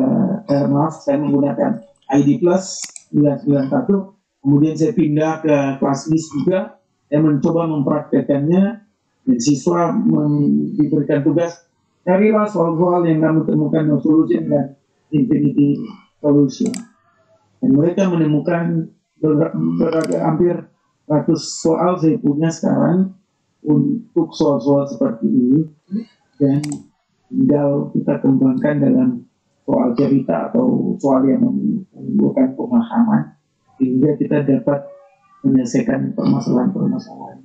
Speaker 2: saya menggunakan ID Plus 991. Kemudian saya pindah ke ClassWiz juga. Saya mencoba mempraktikkannya dan siswa diberikan tugas carilah soal-soal yang kamu temukan no solution dan infinity solution. Dan mereka menemukan hampir 100 soal saya punya sekarang untuk soal-soal seperti ini, dan tinggal kita kembangkan dalam soal cerita atau soal yang menimbulkan pemahaman sehingga kita dapat menyelesaikan permasalahan-permasalahan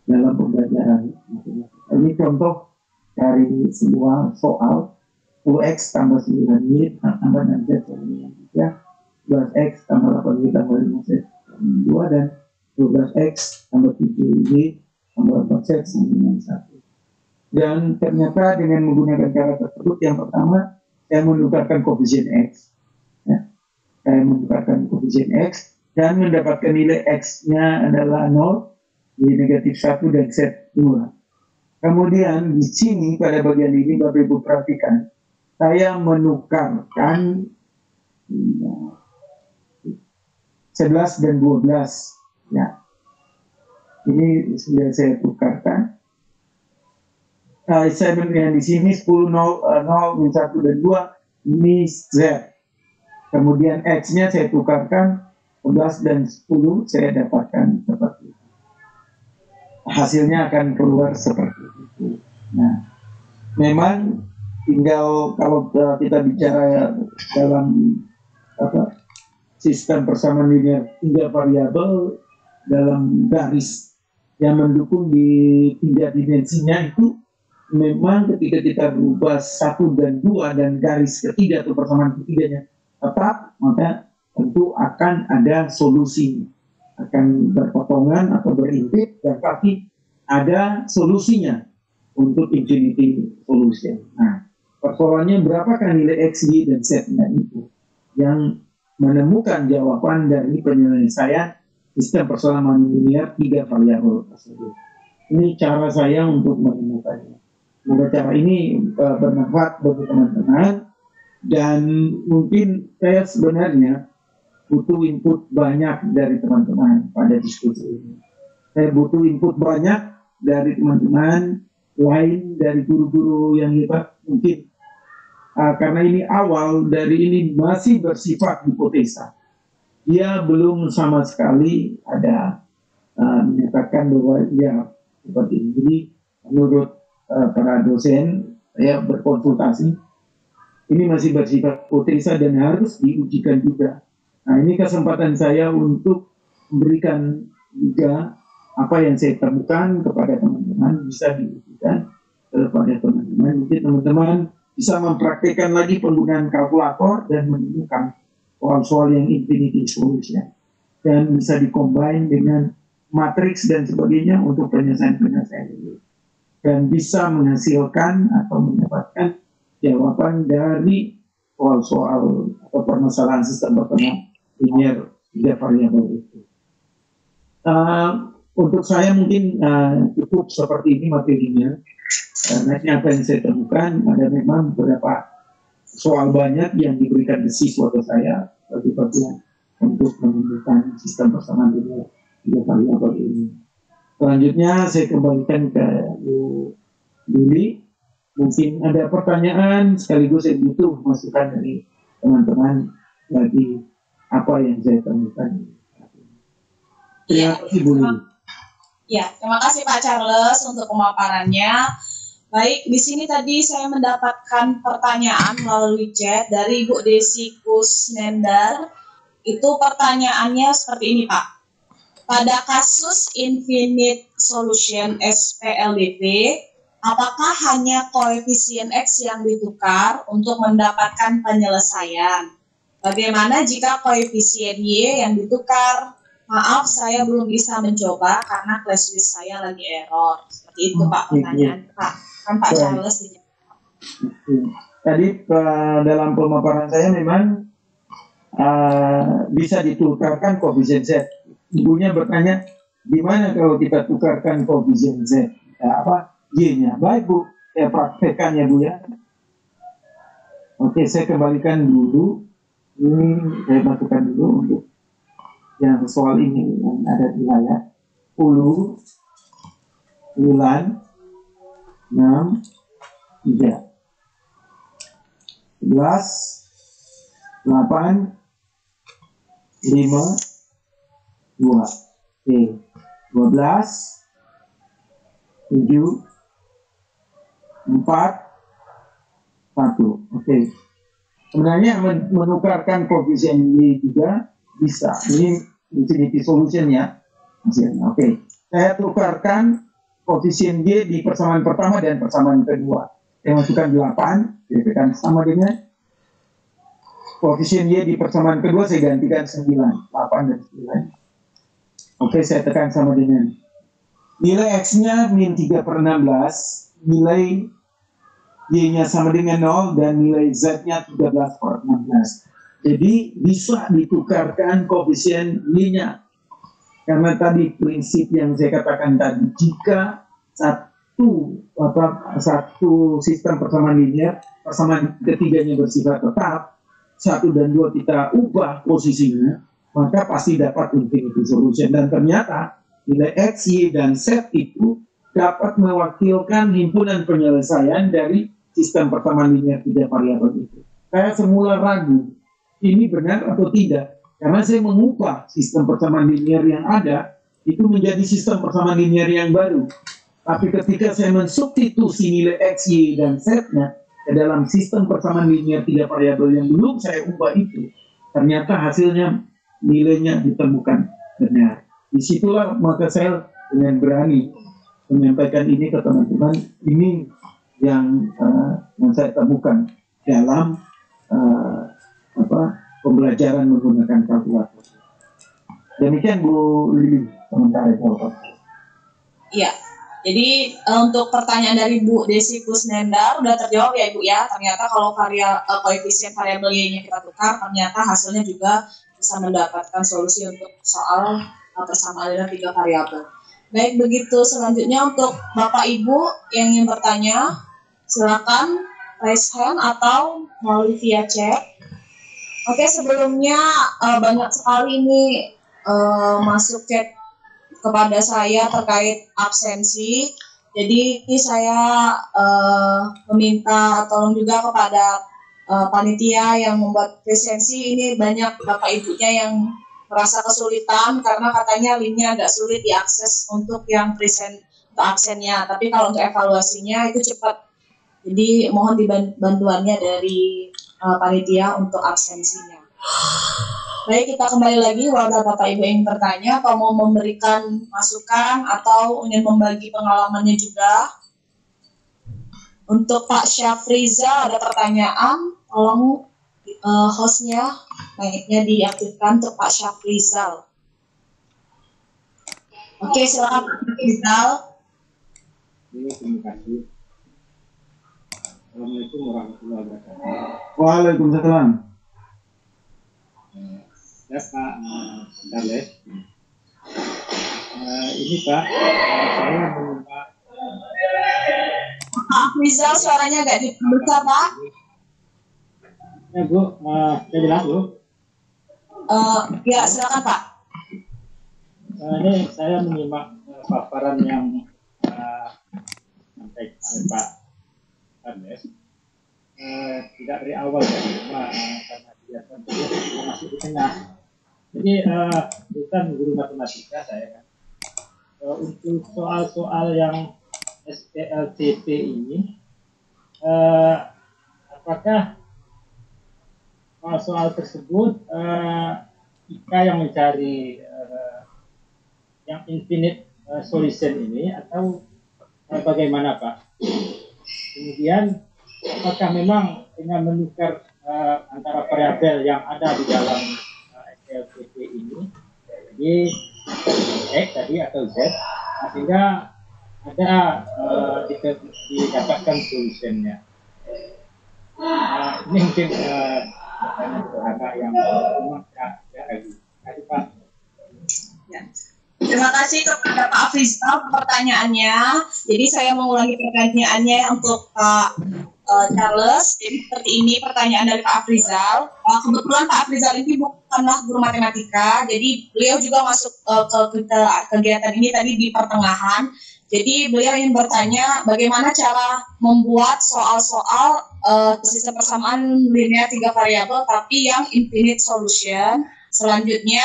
Speaker 2: dalam pembelajaran. Ini contoh dari sebuah soal UX tambah 9Y tambah 6Z sama 3 12X tambah 8Y tambah 5Z 2 dan 12X tambah 7Y tambah 4Z sama 1. Dan ternyata dengan menggunakan cara tersebut, yang pertama saya menukarkan koefisien X, ya. Saya menukarkan koefisien X dan mendapatkan nilai X-nya adalah 0, Y negatif 1 dan Z 2. Kemudian di sini pada bagian ini Bapak Ibu perhatikan, saya menukarkan 11 dan 12. Ya. Ini sudah saya tukarkan. Saya yang di sini 10, 0, 1 dan 2, ini Z. Kemudian X-nya saya tukarkan 11 dan 10, saya dapatkan seperti itu. Hasilnya akan keluar seperti itu. Nah, memang tinggal kalau kita bicara dalam sistem persamaan linear 3 variabel dalam garis yang mendukung di 3 dimensinya, itu memang ketika kita berubah 1 dan 2 dan garis ketiga atau persamaan ketiganya tetap, maka tentu akan ada solusi, akan berpotongan atau berintip, dan pasti ada solusinya untuk infinity solution. Nah, persoalannya berapakah nilai X, Y, dan Z-nya itu yang menemukan jawaban dari penyelesaian sistem persamaan linear 3 variabel tersebut. Ini cara saya untuk menemukannya. Semoga cara ini bermanfaat bagi teman-teman, dan mungkin saya sebenarnya butuh input banyak dari teman-teman pada diskusi ini. Saya butuh input banyak dari teman-teman lain, dari guru-guru yang hebat mungkin. Karena ini awal dari ini masih bersifat hipotesa. Dia belum sama sekali ada menyatakan bahwa ya seperti ini. Jadi menurut para dosen, saya berkonsultasi, ini masih bersifat hipotesa dan harus diujikan juga. Nah, ini kesempatan saya untuk memberikan juga apa yang saya temukan kepada teman-teman, bisa diujikan kepada teman-teman. Mungkin teman-teman bisa mempraktikkan lagi penggunaan kalkulator dan menemukan soal-soal yang infinity solution, dan bisa dikombin dengan matriks dan sebagainya untuk penyelesaian-penyelesaian ini, dan bisa menghasilkan atau mendapatkan jawaban dari soal-soal atau permasalahan sistem pertemuan linear 3 variabel itu. Untuk saya mungkin cukup seperti ini materinya. Karena apa yang saya temukan, ada memang beberapa soal banyak yang diberikan ke siswa ke saya bagi bagian untuk menemukan sistem persamaan linear 3 variabel ini. Selanjutnya saya kembalikan ke Bu Yuli. Mungkin ada pertanyaan, sekaligus saya butuh masukan dari teman-teman bagi apa yang saya temukan. Terima kasih Bu Yuli.
Speaker 1: Ya, terima kasih Pak Charles untuk pemaparannya. Baik, di sini tadi saya mendapatkan pertanyaan melalui chat dari Bu Desi Kusnendar. Itu pertanyaannya seperti ini, Pak. Pada kasus infinite solution SPLDP, apakah hanya koefisien X yang ditukar untuk mendapatkan penyelesaian? Bagaimana jika koefisien Y yang ditukar? Maaf, saya belum bisa mencoba karena flash disk saya lagi error. Seperti itu, Pak, pertanyaan Pak. Kan Pak Charles.
Speaker 2: Tadi dalam pemaparan saya memang bisa ditukarkan koefisien Z. Ibunya bertanya, gimana kalau kita tukarkan koefisien Z? Y-nya. Baik Bu, saya praktekkan ya Bu ya. Oke, saya kembalikan dulu. Ini saya masukkan dulu untuk yang soal ini yang ada di layar. 10, 9, 6, 3, 11, 8, 5, 2, oke, 12, 7, 4, 1, oke. Sebenarnya menukarkan koefisien Y juga bisa. Ini infinity solution ya hasilnya. Oke. Saya tukarkan koefisien Y di persamaan pertama dan persamaan kedua. Saya masukkan 8, saya tekan sama dengan koefisien Y di persamaan kedua, saya gantikan 9, 8 dan 9. Oke, saya tekan sama dengan nilai X-nya min 3/16, nilai Y-nya sama dengan 0, dan nilai Z-nya 13/16. Jadi bisa ditukarkan koefisien Y-nya. Karena tadi prinsip yang saya katakan tadi, jika satu sistem persamaan linear, persamaan ketiganya bersifat tetap, 1 dan 2 kita ubah posisinya, maka pasti dapat infinity solution. Dan ternyata nilai X, Y, dan Z itu dapat mewakilkan himpunan penyelesaian dari sistem persamaan linear 3 variabel itu. Saya semula ragu, ini benar atau tidak? Karena saya mengubah sistem persamaan linear yang ada itu menjadi sistem persamaan linear yang baru. Tapi ketika saya mensubstitusi nilai X, Y, dan Z-nya ke dalam sistem persamaan linear 3 variabel yang belum saya ubah itu, ternyata hasilnya nilainya ditemukan benar. Disitulah maka saya dengan berani menyampaikan ini ke teman-teman. Ini yang saya temukan dalam pembelajaran menggunakan kalkulator. Demikian Bu Lili, sementara jawaban.
Speaker 1: Iya, Jadi untuk pertanyaan dari Bu Desi Kusnendar udah terjawab ya Ibu ya. Ternyata kalau koefisien variabel Y-nya kita tukar, ternyata hasilnya juga bisa mendapatkan solusi untuk soal persamaan dengan 3 variabel. Baik, begitu selanjutnya untuk Bapak Ibu yang ingin bertanya, silakan raise hand atau melalui via chat. Oke, sebelumnya banyak sekali ini masuk chat kepada saya terkait absensi. Jadi saya meminta tolong juga kepada panitia yang membuat presensi ini, banyak Bapak Ibunya yang merasa kesulitan karena katanya linknya agak sulit diakses untuk yang present untuk absennya. Tapi kalau untuk evaluasinya itu cepat. Jadi mohon bantuannya dari panitia untuk absensinya. Baik, kita kembali lagi. Walau Bapak Ibu yang bertanya atau mau memberikan masukan atau ingin membagi pengalamannya juga. Untuk Pak Syafriza ada pertanyaan, tolong hostnya mic-nya diaktifkan untuk Pak Syafrizal. Oke, silakan Pak Syafrizal.
Speaker 4: Terima kasih. Assalamualaikum warahmatullahi wabarakatuh.
Speaker 2: Waalaikumsalam.
Speaker 4: Ya Pak Darles. Ini Pak, saya meminta.
Speaker 1: Pak Rizal, suaranya agak dibuka Pak.
Speaker 4: Ya Bu, saya jelas Bu.
Speaker 1: Ya silakan Pak.
Speaker 4: Ini saya menyimak paparan yang disampaikan oleh Pak Darles. Tidak dari awal ya, cuma karena kebiasaan saya masuk di tengah. Jadi bukan guru matematika saya kan. Untuk soal-soal yang SPLCP ini, apakah soal tersebut kita yang mencari yang infinite solution ini atau bagaimana Pak? Kemudian apakah memang dengan menukar antara variabel yang ada di dalam SPLCP ini, jadi X tadi atau Z, sehingga ada didapatkan solusinya. Ini mungkin pertanyaan yang memang tidak lagi. Terima Pak.
Speaker 1: Ya. Terima kasih kepada Pak Afrizal pertanyaannya. Jadi saya mengulangi pertanyaannya untuk Pak Charles. Jadi seperti ini pertanyaan dari Pak Afrizal. Kebetulan Pak Afrizal ini bukanlah guru matematika, jadi beliau juga masuk ke kegiatan ini tadi di pertengahan. Jadi beliau ingin bertanya bagaimana cara membuat soal-soal sistem persamaan linear 3 variabel tapi yang infinite solution. Selanjutnya,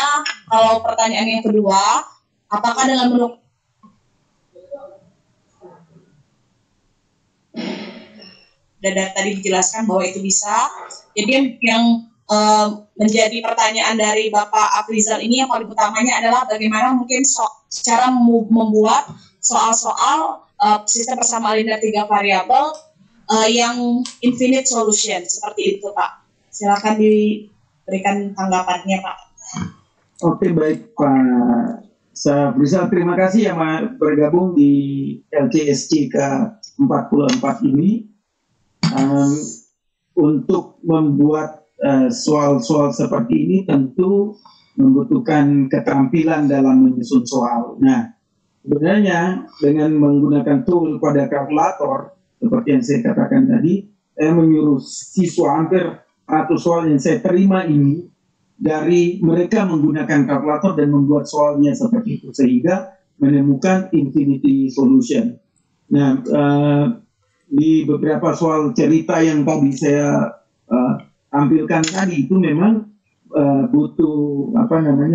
Speaker 1: kalau pertanyaan yang kedua, apakah dengan tadi dijelaskan bahwa itu bisa. Jadi yang menjadi pertanyaan dari Bapak Afrizal ini yang paling utamanya adalah bagaimana mungkin cara membuat soal-soal sistem persamaan linear 3 variabel yang infinite solution seperti itu Pak. Silakan diberikan tanggapannya Pak.
Speaker 2: Oke, baik Pak Syafrizal, terima kasih yang bergabung di LCSC ke-44 ini. Untuk membuat soal-soal seperti ini tentu membutuhkan keterampilan dalam menyusun soal. Nah, sebenarnya dengan menggunakan tool pada kalkulator, seperti yang saya katakan tadi, saya menyuruh siswa hampir 100 soal yang saya terima ini dari mereka menggunakan kalkulator dan membuat soalnya seperti itu sehingga menemukan infinity solution. Nah, di beberapa soal cerita yang tadi saya tampilkan tadi itu memang butuh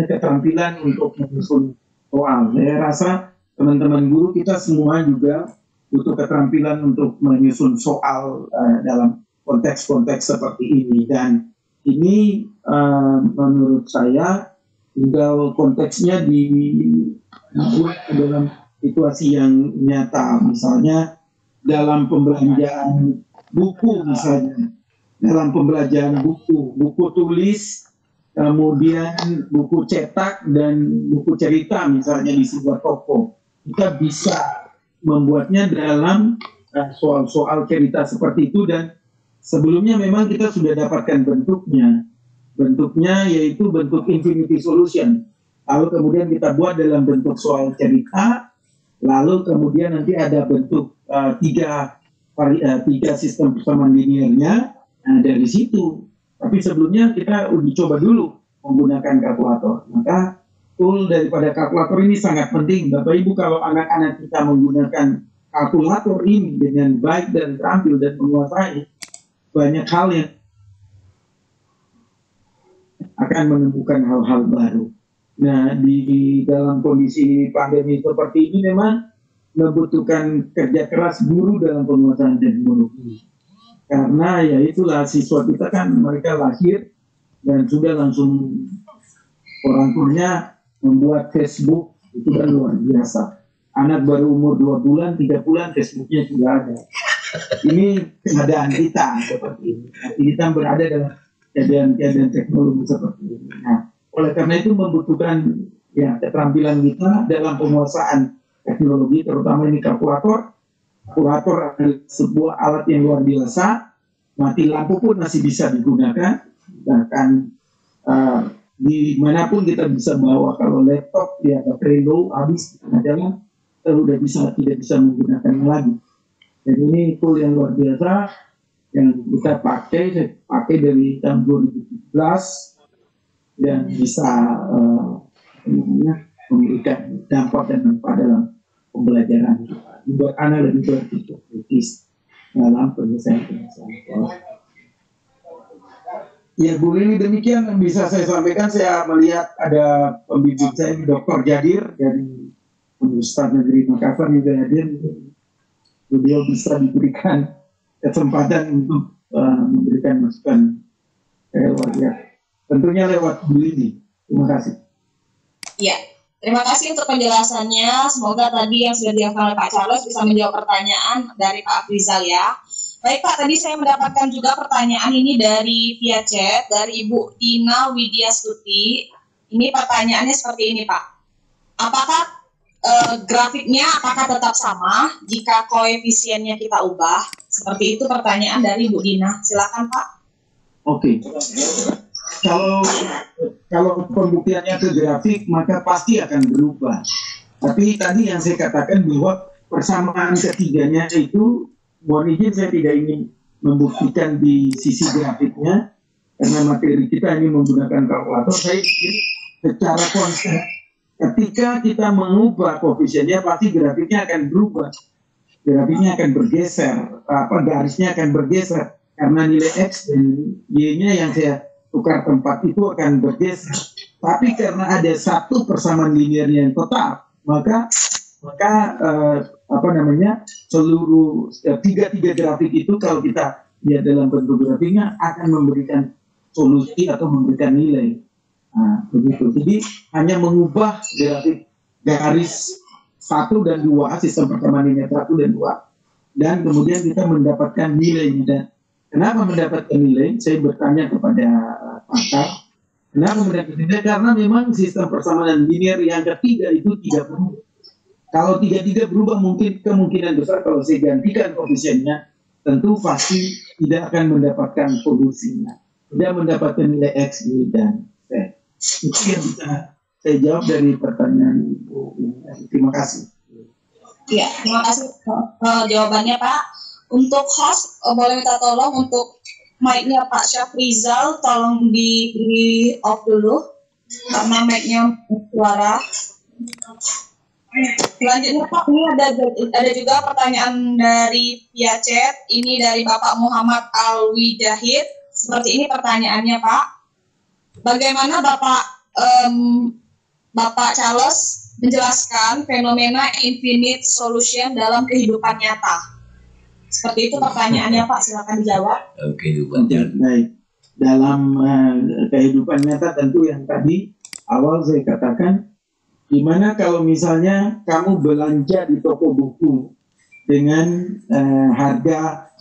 Speaker 2: keterampilan untuk menyusun soal. Saya rasa teman-teman guru kita semua juga butuh keterampilan untuk menyusun soal dalam konteks-konteks seperti ini, dan ini menurut saya tinggal konteksnya dibuat dalam situasi yang nyata, misalnya dalam pembelanjaan buku, misalnya dalam pembelajaran buku tulis, kemudian buku cetak dan buku cerita misalnya di sebuah toko, kita bisa membuatnya dalam soal-soal cerita seperti itu, dan sebelumnya memang kita sudah dapatkan bentuknya. Bentuknya yaitu bentuk infinity solution. Lalu kemudian kita buat dalam bentuk soal cerita, lalu kemudian nanti ada bentuk tiga sistem persamaan linearnya. Nah, dari situ. Tapi sebelumnya kita uji coba dulu menggunakan kalkulator. Maka tool daripada kalkulator ini sangat penting. Bapak Ibu, kalau anak-anak kita menggunakan kalkulator ini dengan baik dan terampil dan menguasai, banyak hal yang akan menemukan hal-hal baru. Nah, di dalam kondisi pandemi seperti ini memang membutuhkan kerja keras guru dalam penguasaan teknologi. Karena ya itulah, siswa kita kan mereka lahir dan sudah langsung orang tuanya membuat Facebook, itu kan luar biasa. Anak baru umur 2 bulan, 3 bulan Facebooknya sudah ada. Ini keadaan kita seperti ini. Kita berada dalam keadaan teknologi seperti ini. Nah, oleh karena itu membutuhkan ya keterampilan kita dalam penguasaan teknologi, terutama ini kalkulator. Kalkulator adalah sebuah alat yang luar biasa. Mati lampu pun masih bisa digunakan. Bahkan dimanapun kita bisa bawa. Kalau laptop ya baterai low habis di tengah jalan, udah tidak bisa menggunakannya lagi. Dan ini tool yang luar biasa yang kita pakai dari tahun 2017 dan bisa memberikan dampak dan manfaat dalam pembelajaran kita. Membuat anak lebih berpikir kritis dalam penyelesaian sekolah. Ya, Bu Lili, demikian yang bisa saya sampaikan. Saya melihat ada pembimbing saya, Dr. Jadir dari Universitas Negeri Makassar juga hadir. Beliau bisa diberikan kesempatan untuk memberikan masukan tentunya lewat Bu Lili. Terima kasih.
Speaker 1: Ya, terima kasih untuk penjelasannya. Semoga tadi yang sudah dilakukan oleh Pak Charles bisa menjawab pertanyaan dari Pak Afrizal ya. Baik Pak, tadi saya mendapatkan juga pertanyaan ini dari via chat dari Ibu Ina Widyastuti. Ini pertanyaannya seperti ini Pak. Apakah grafiknya tetap sama jika koefisiennya kita ubah? Seperti itu pertanyaan dari Bu Dina. Silakan Pak.
Speaker 2: Oke. Kalau pembuktiannya ke grafik maka pasti akan berubah. Tapi tadi yang saya katakan bahwa persamaan ketiganya itu, mohon izin saya tidak ingin membuktikan di sisi grafiknya karena materi kita ini menggunakan kalkulator. Saya ingin secara konsep ketika kita mengubah koefisiennya pasti grafiknya akan berubah. Grafiknya akan bergeser, garisnya akan bergeser karena nilai X dan Y-nya yang saya tukar tempat itu akan bergeser. Tapi karena ada satu persamaan linear yang tetap, maka seluruh tiga grafik itu kalau kita lihat dalam bentuk grafiknya akan memberikan solusi atau memberikan nilai. Nah, begitu. Jadi hanya mengubah grafik garis 1 dan 2, sistem persamaan linear 1 dan 2, dan kemudian kita mendapatkan nilainya. Dan kenapa mendapatkan nilai? Saya bertanya kepada pakar, kenapa mendapatkan nilai? Karena memang sistem persamaan linear yang ketiga itu tidak berubah. Kalau tiga berubah, mungkin kemungkinan besar kalau saya gantikan koefisiennya, tentu pasti tidak akan mendapatkan solusinya. Tidak mendapatkan nilai X, Y, dan Z. Itu yang bisa saya jawab dari pertanyaan Ibu. Terima kasih.
Speaker 1: Ya, terima kasih jawabannya Pak. Untuk host, boleh minta tolong untuk mic-nya Pak Syafrizal, tolong di off dulu karena mic-nya suara. Selanjutnya Pak, ini ada juga pertanyaan dari via chat. Ini dari Bapak Muhammad Alwijahid. Seperti ini pertanyaannya Pak. Bagaimana Bapak Charles menjelaskan fenomena infinite solution dalam kehidupan nyata? Seperti itu pertanyaannya Pak, silakan dijawab.
Speaker 2: Baik. Dalam kehidupan nyata tentu yang tadi awal saya katakan, gimana kalau misalnya kamu belanja di toko buku dengan harga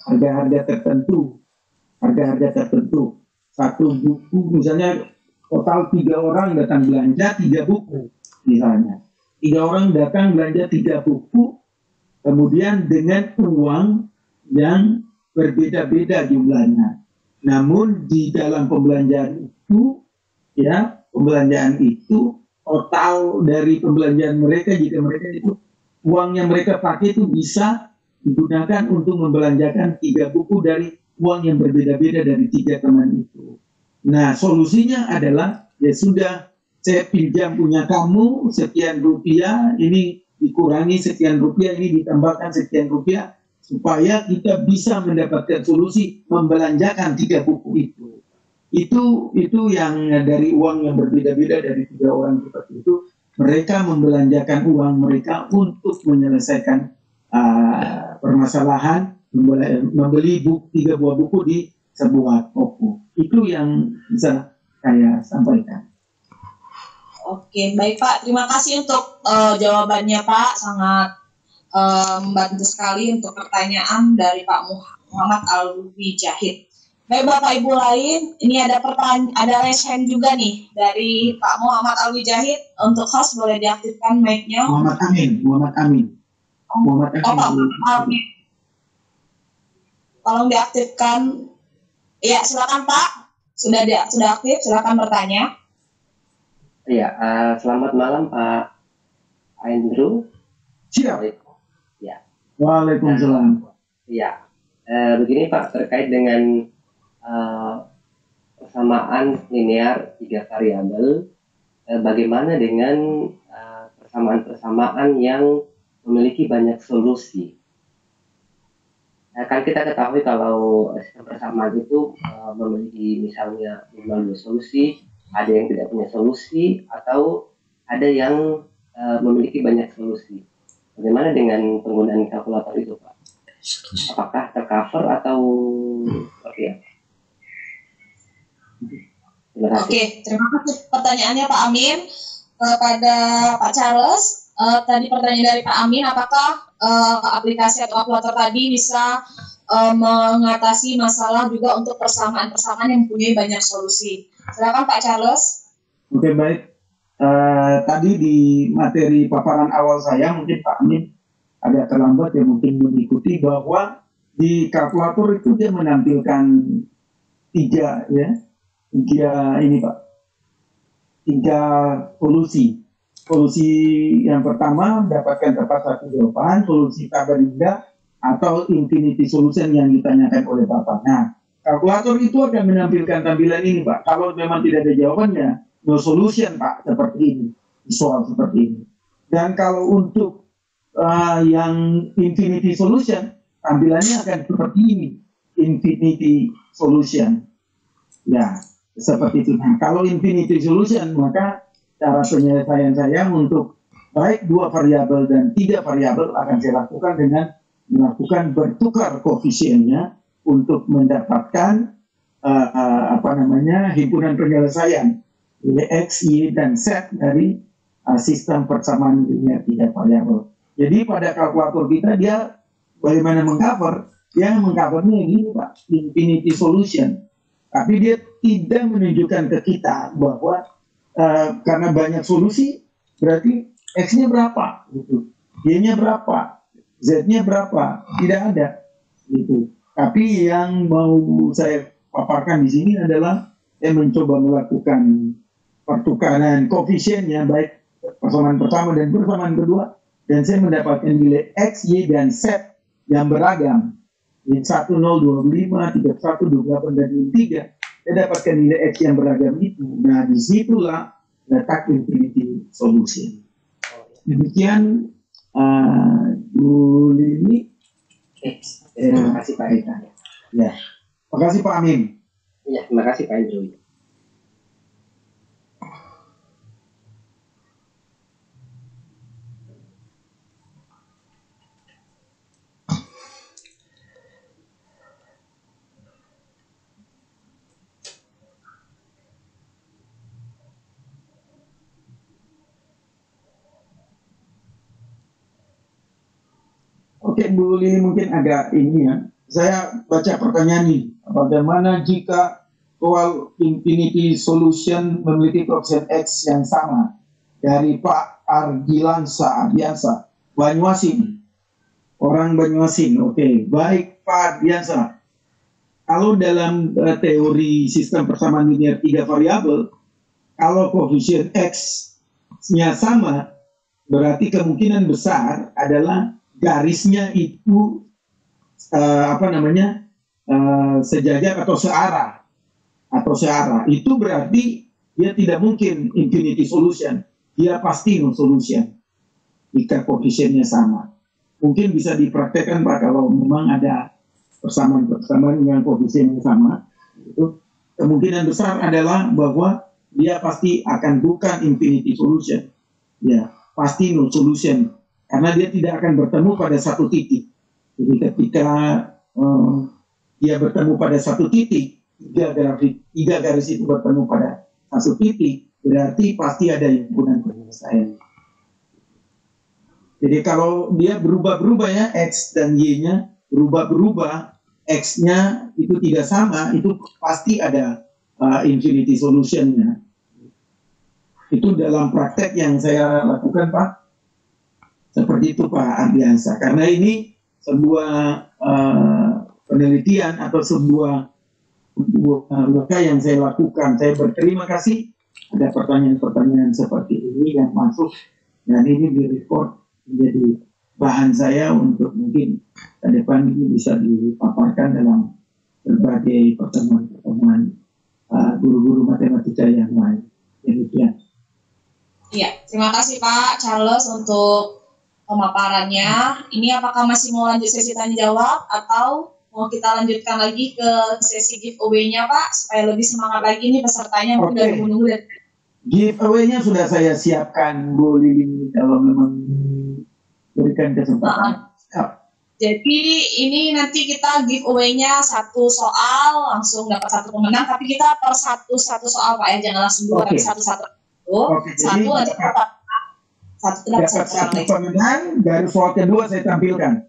Speaker 2: tertentu, satu buku misalnya total 3 orang datang belanja 3 buku misalnya, 3 orang datang belanja 3 buku, kemudian dengan uang yang berbeda-beda jumlahnya. Namun di dalam pembelanjaan itu, ya, pembelanjaan itu total dari pembelanjaan mereka, jika mereka itu uang yang mereka pakai itu bisa digunakan untuk membelanjakan 3 buku dari uang yang berbeda-beda dari 3 teman itu. Nah, solusinya adalah ya sudah, saya pinjam punya kamu sekian rupiah, ini dikurangi sekian rupiah, ini ditambahkan sekian rupiah, supaya kita bisa mendapatkan solusi membelanjakan 3 buku itu. Itu yang dari uang yang berbeda-beda dari 3 orang seperti itu, mereka membelanjakan uang mereka untuk menyelesaikan permasalahan, membeli 3 buah buku di sebuah toko. Itu yang bisa saya sampaikan.
Speaker 1: Oke, baik Pak. Terima kasih untuk jawabannya Pak. Sangat membantu sekali untuk pertanyaan dari Pak Muhammad Alwi-Jahid. Baik Bapak Ibu lain, ini ada raise hand juga nih dari Pak Muhammad Alwi-Jahid. Untuk host boleh diaktifkan mic-nya.
Speaker 2: Muhammad Amin.
Speaker 1: Tolong diaktifkan. Ya, silakan Pak. Sudah aktif, silakan bertanya.
Speaker 5: Iya, selamat malam Pak Andrew.
Speaker 2: Siap.
Speaker 5: Ya.
Speaker 2: Waalaikumsalam.
Speaker 5: Iya, begini Pak, terkait dengan persamaan linear 3 variabel, bagaimana dengan persamaan-persamaan yang memiliki banyak solusi? Kan kita ketahui kalau sistem persamaan itu memiliki misalnya 5 solusi, ada yang tidak punya solusi, atau ada yang memiliki banyak solusi. Bagaimana dengan penggunaan kalkulator itu, Pak? Apakah tercover atau seperti apa?
Speaker 1: Oke, terima kasih pertanyaannya Pak Amin. Kepada Pak Charles, tadi pertanyaan dari Pak Amin, apakah aplikasi atau kalkulator tadi bisa mengatasi masalah juga untuk persamaan-persamaan yang mempunyai banyak solusi? Silakan Pak Charles.
Speaker 2: Oke, baik. Tadi di materi paparan awal saya, mungkin Pak Amin agak terlambat ya mungkin mengikuti, bahwa di kalkulator itu dia menampilkan 3 solusi. Solusi yang pertama mendapatkan tepat 1 jawaban, solusi tabel indah atau infinity solution yang ditanyakan oleh Bapak. Nah, kalkulator itu akan menampilkan tampilan ini, Pak. Kalau memang tidak ada jawabannya, no solution, Pak, seperti ini, soal seperti ini. Dan kalau untuk yang infinity solution, tampilannya akan seperti ini, infinity solution. Ya, seperti itu. Nah, kalau infinity solution, maka cara penyelesaian saya untuk baik 2 variabel dan 3 variabel akan saya lakukan dengan melakukan bertukar koefisiennya untuk mendapatkan himpunan penyelesaian X, Y, dan Z dari sistem persamaan linear 3 variabel. Jadi pada kalkulator kita dia bagaimana mengcover? Dia mengcovernya ini, Pak, infinity solution. Tapi dia tidak menunjukkan ke kita bahwa karena banyak solusi berarti X-nya berapa, gitu, Y-nya berapa, Z-nya berapa, tidak ada, gitu. Tapi yang mau saya paparkan di sini adalah saya mencoba melakukan pertukaran koefisiennya, baik persamaan pertama dan persamaan kedua, dan saya mendapatkan nilai X, Y, dan Z yang beragam. 1, 0, 25, 31, 28, dan 3. Saya dapatkan nilai X yang beragam itu. Nah, disitulah letak infinity solution. Demikian Bu Lini.
Speaker 5: Terima kasih Pak Eka.
Speaker 2: Ya, terima kasih Pak Amin.
Speaker 5: Ya, terima kasih Pak Andrew.
Speaker 2: Oke, Bu Lili mungkin agak ini ya. Saya baca pertanyaan ini. Bagaimana jika soal infinity solution memiliki koefisien X yang sama? Dari Pak Ardilansa Ardiansa, Banyuasin. Orang Banyuasin, oke. Baik Pak Biasa. Kalau dalam teori sistem persamaan linear 3 variabel, kalau koefisien X-nya sama, berarti kemungkinan besar adalah garisnya itu sejajar atau searah. Itu berarti dia tidak mungkin infinity solution. Dia pasti no solution jika koefisiennya sama. Mungkin bisa dipraktekkan Pak kalau memang ada persamaan yang koefisiennya sama. Itu kemungkinan besar adalah bahwa dia pasti akan bukan infinity solution. Ya, pasti no solution. Karena dia tidak akan bertemu pada satu titik. Jadi ketika dia bertemu pada satu titik, tiga garis itu bertemu pada satu titik, berarti pasti ada himpunan penyelesaian. Jadi kalau dia berubah-berubah ya, X dan Y-nya berubah-berubah, X-nya itu tidak sama, itu pasti ada infinity solution-nya. Itu dalam praktek yang saya lakukan Pak. Seperti itu Pak Ardiansa. Karena ini sebuah penelitian atau sebuah yang saya lakukan. Saya berterima kasih ada pertanyaan-pertanyaan seperti ini yang masuk dan ini di-record menjadi bahan saya untuk mungkin ke depan ini bisa dipaparkan dalam berbagai pertemuan-pertemuan guru-guru matematika yang lain. Demikian.
Speaker 1: Iya, terima kasih Pak Charles untuk pemaparannya. Ini apakah masih mau lanjut sesi tanya jawab atau mau kita lanjutkan lagi ke sesi giveaway-nya Pak supaya lebih semangat lagi nih pesertanya mungkin dari menunggu dari
Speaker 2: giveaway-nya sudah saya siapkan Bu Lili kalau memang berikan kesempatan.
Speaker 1: Jadi ini nanti kita giveaway-nya satu soal langsung dapat satu pemenang, tapi kita per satu soal Pak ya, jangan langsung dua tapi satu-satu. Satu aja Pak.
Speaker 2: Satu pemenang dari soal kedua saya tampilkan.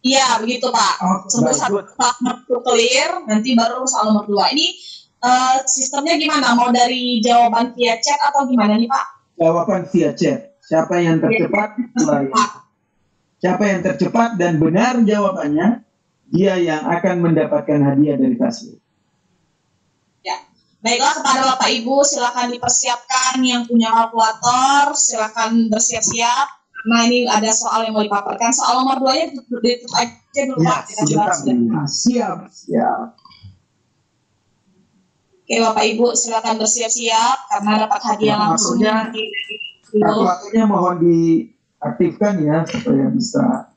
Speaker 1: Iya begitu Pak. Sebelum satu clear, nanti baru soal nomor 2. Ini sistemnya gimana? Mau dari jawaban via chat atau gimana nih Pak?
Speaker 2: Jawaban via chat. Siapa yang tercepat? Siapa yang tercepat dan benar jawabannya, dia yang akan mendapatkan hadiah dari Kasih.
Speaker 1: Ya, baiklah kepada Bapak Ibu, silakan dipersiapkan yang punya kalkulator, silakan bersiap-siap. Nah ini ada soal yang mau dipaparkan. Soal nomor 2-nya ditutup aja dulu Pak.
Speaker 2: Siap.
Speaker 1: Oke Bapak Ibu, silakan bersiap-siap karena dapat hadiah langsung.
Speaker 2: Kalkulatornya mohon diaktifkan ya supaya bisa.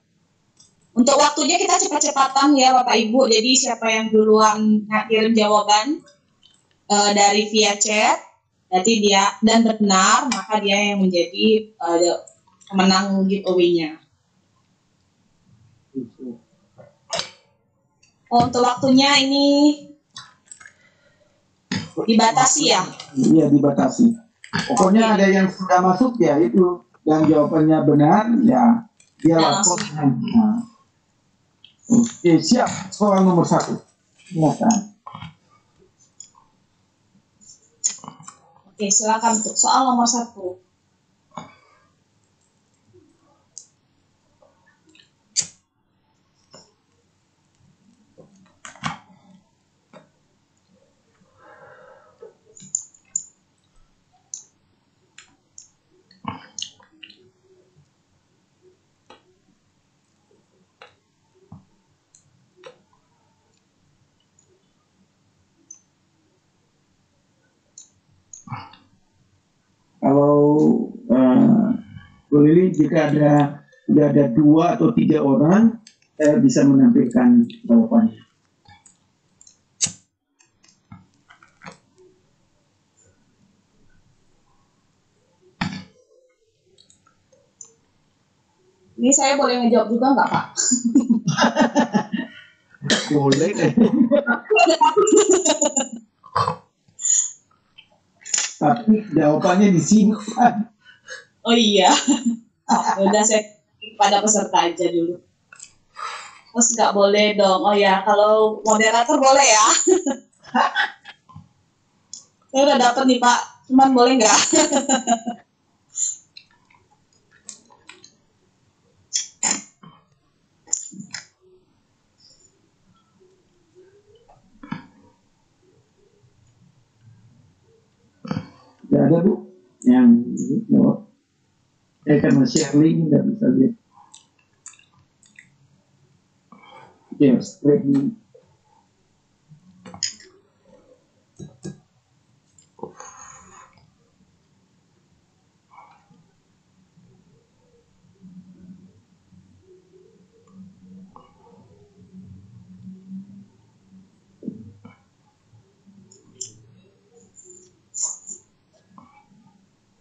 Speaker 1: Untuk waktunya kita cepat-cepatan ya Bapak Ibu. Jadi siapa yang duluan kirim jawaban dari via chat, berarti dia dan benar, maka dia yang menjadi pemenang giveaway-nya. Untuk waktunya ini dibatasi ya?
Speaker 2: Iya dibatasi. Pokoknya ada yang sudah masuk ya itu dan jawabannya benar ya dia lapor. Oke siap soal nomor 1. Silakan.
Speaker 1: Oke silakan untuk soal nomor 1.
Speaker 2: Kalau Bu Lili jika sudah ada 2 atau 3 orang, saya bisa menampilkan jawabannya.
Speaker 1: Ini saya boleh ngejawab juga nggak Pak?
Speaker 2: Boleh deh. Tapi jawabannya disimpan.
Speaker 1: Oh iya. Udah saya pada peserta aja dulu. Terus nggak boleh dong. Oh ya, kalau moderator boleh ya. Saya udah dapet nih Pak. Cuman boleh nggak?
Speaker 2: Ada Bu yang karena share link nggak bisa lihat. Ya, spread link.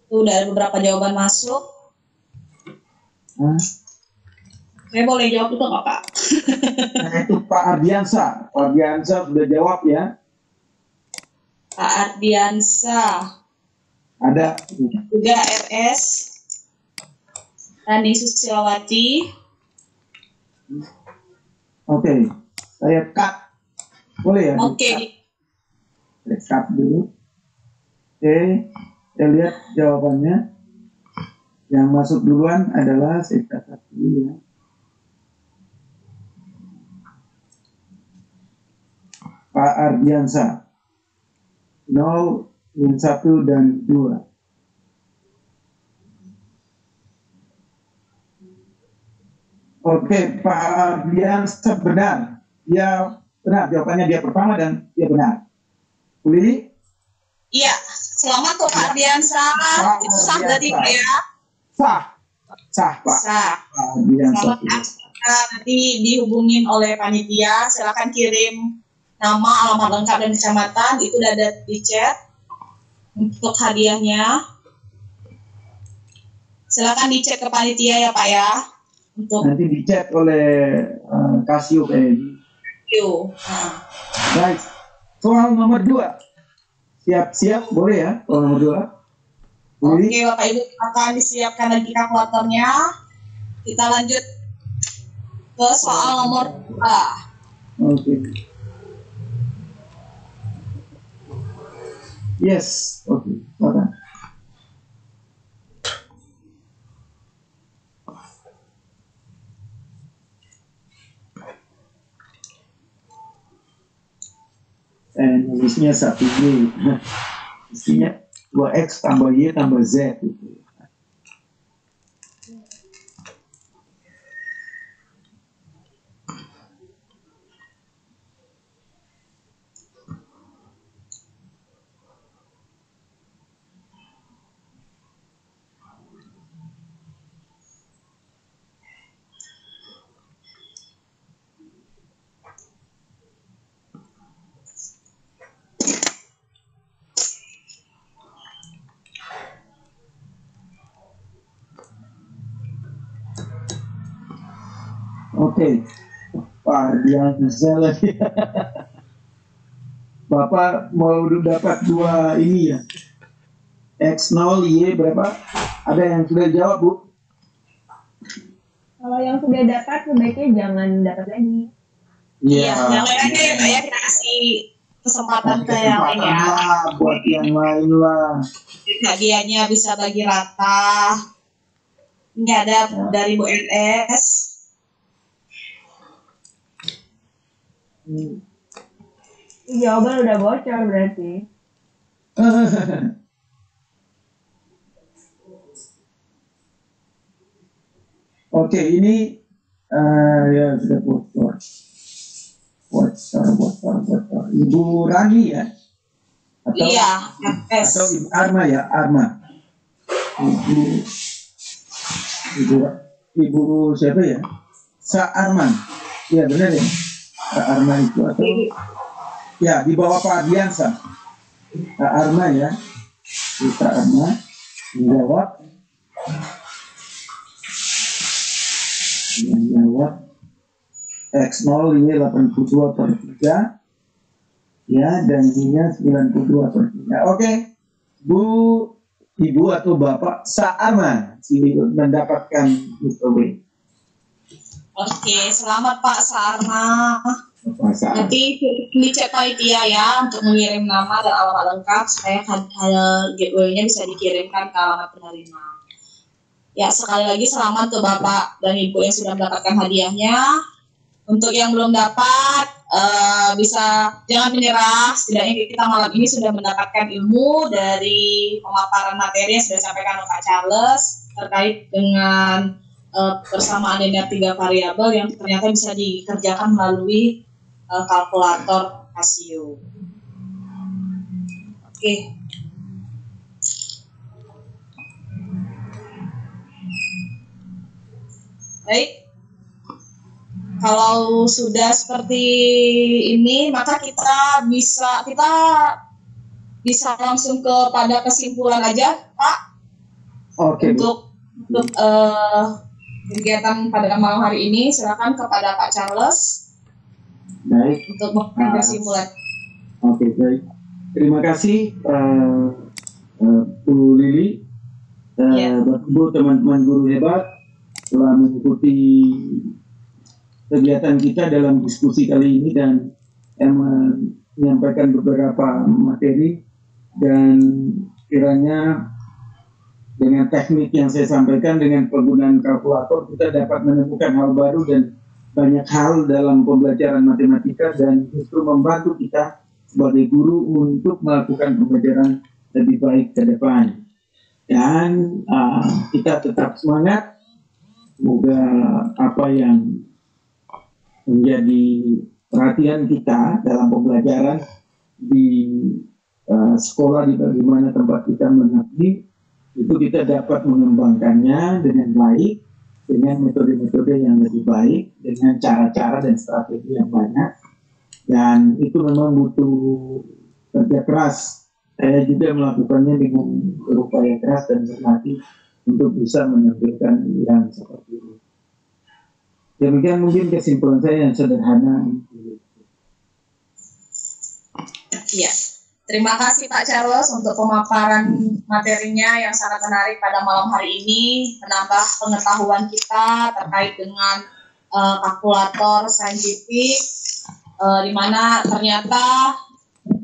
Speaker 1: Tuh, udah ada beberapa jawaban masuk.
Speaker 2: Nah,
Speaker 1: Saya boleh jawab itu nggak Pak?
Speaker 2: itu Pak Ardiansa. Pak Ardiansa sudah jawab ya.
Speaker 1: Pak Ardiansa,
Speaker 2: Ada.
Speaker 1: juga RS, Rani Susilawati.
Speaker 2: Oke, saya cut. Boleh ya?
Speaker 1: Oke,
Speaker 2: Saya cut dulu. Oke, saya lihat jawabannya. Yang masuk duluan adalah saya catat dulu ya. Pak Ardiansa. 0, 1 dan 2. Oke, Pak Ardiansa benar. Dia benar, jawabannya dia pertama dan dia benar. Uli?
Speaker 1: iya. Selamat untuk Pak Ardiansa. Itu sah berarti Pak ya?
Speaker 2: Sah. Sah, Pak.
Speaker 1: Sah.
Speaker 2: Pak Ardiansa.
Speaker 1: Selamat nanti dihubungin oleh panitia. Silakan kirim nama, alamat lengkap dan kecamatan. Itu udah ada di chat untuk hadiahnya. Silakan dicek ke panitia ya Pak ya. Untuk
Speaker 2: Nanti dicek oleh Casio
Speaker 1: review.
Speaker 2: Baik. Soal nomor 2. Siap-siap, boleh ya? Soal nomor 2.
Speaker 1: Oke Bapak Ibu, akan disiapkan lagi kalkulatornya. Kita lanjut ke soal nomor 2.
Speaker 2: Oke. Yes, oke. Silakan. Nulisnya 1Y. Mestinya 2X tambah Y tambah Z. Gitu. Oke, Pak Ardiansa lagi. Bapak mau dapat 2 ini ya. X0, Y berapa? Ada yang sudah jawab, Bu?
Speaker 6: Kalau yang sudah dapat sebaiknya jangan dapat lagi.
Speaker 1: Iya, yang lain aja ya Pak ya, kita kasih kesempatan ke yang lain ya.
Speaker 2: Buat yang lain lah.
Speaker 1: Hadiahnya bisa bagi rata. Ini ada dari Bu NS.
Speaker 6: Jawaban udah bocor berarti.
Speaker 2: Oke, ini ya sudah bocor. Ibu Rani ya? Atau,
Speaker 1: Iya, MS.
Speaker 2: atau Ibu Arma ya, Arma. Ibu siapa ya? Sa Arman. Iya benar ya. Sa Arma itu atau ya di bawah Pak Ardiansa. Sa Arma ya. Sa Arma menjawab. Menjawab X0 Y 82/3 ya dan Y-nya 92/3. Oke, Bu, Ibu atau Bapak Sa'arman mendapatkan giveaway.
Speaker 1: Oke, selamat Pak Sarma. Nanti dicek panitia ya untuk mengirim nama dan alamat lengkap supaya giveaway-nya bisa dikirimkan ke alamat penerima. Ya, sekali lagi selamat ke Bapak dan Ibu yang sudah mendapatkan hadiahnya. Untuk yang belum dapat, bisa jangan menyerah. Setidaknya kita malam ini sudah mendapatkan ilmu dari pemaparan materi yang sudah disampaikan oleh Pak Charles terkait dengan persamaan linear 3 variabel yang ternyata bisa dikerjakan melalui kalkulator Casio. Oke. Baik. Kalau sudah seperti ini, maka kita bisa langsung kepada kesimpulan aja, Pak.
Speaker 2: Oke.
Speaker 1: Untuk kegiatan pada malam hari ini, silakan kepada Pak Charles.
Speaker 2: Baik.
Speaker 1: Untuk memberikan kesimpulan.
Speaker 2: Oke, baik. Terima kasih, Bu Lili, Bapak Ibu, teman-teman guru hebat telah mengikuti kegiatan kita dalam diskusi kali ini dan menyampaikan beberapa materi, dan kiranya dengan teknik yang saya sampaikan dengan penggunaan kalkulator kita dapat menemukan hal baru dan banyak hal dalam pembelajaran matematika dan justru membantu kita sebagai guru untuk melakukan pembelajaran lebih baik ke depan. Dan kita tetap semangat, semoga apa yang menjadi perhatian kita dalam pembelajaran di sekolah, di bagaimana tempat kita mengabdi, itu kita dapat mengembangkannya dengan baik, dengan metode-metode yang lebih baik, dengan cara-cara dan strategi yang banyak. Dan itu memang butuh kerja keras. Saya juga melakukannya dengan berupaya keras dan berlatih untuk bisa menampilkan yang seperti ini. Demikian mungkin kesimpulan saya yang sederhana.
Speaker 1: Iya. Terima kasih Pak Charles untuk pemaparan materinya yang sangat menarik pada malam hari ini, menambah pengetahuan kita terkait dengan kalkulator saintifik, di mana ternyata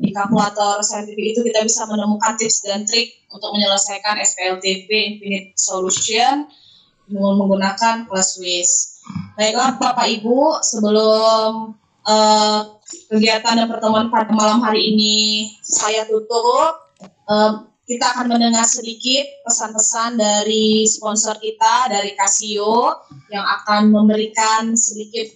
Speaker 1: di kalkulator saintifik itu kita bisa menemukan tips dan trik untuk menyelesaikan SPLTP Infinite Solution dengan menggunakan class WIS. Baiklah Bapak Ibu, sebelum kegiatan dan pertemuan pada malam hari ini saya tutup, kita akan mendengar sedikit pesan-pesan dari sponsor kita, dari Casio, yang akan memberikan sedikit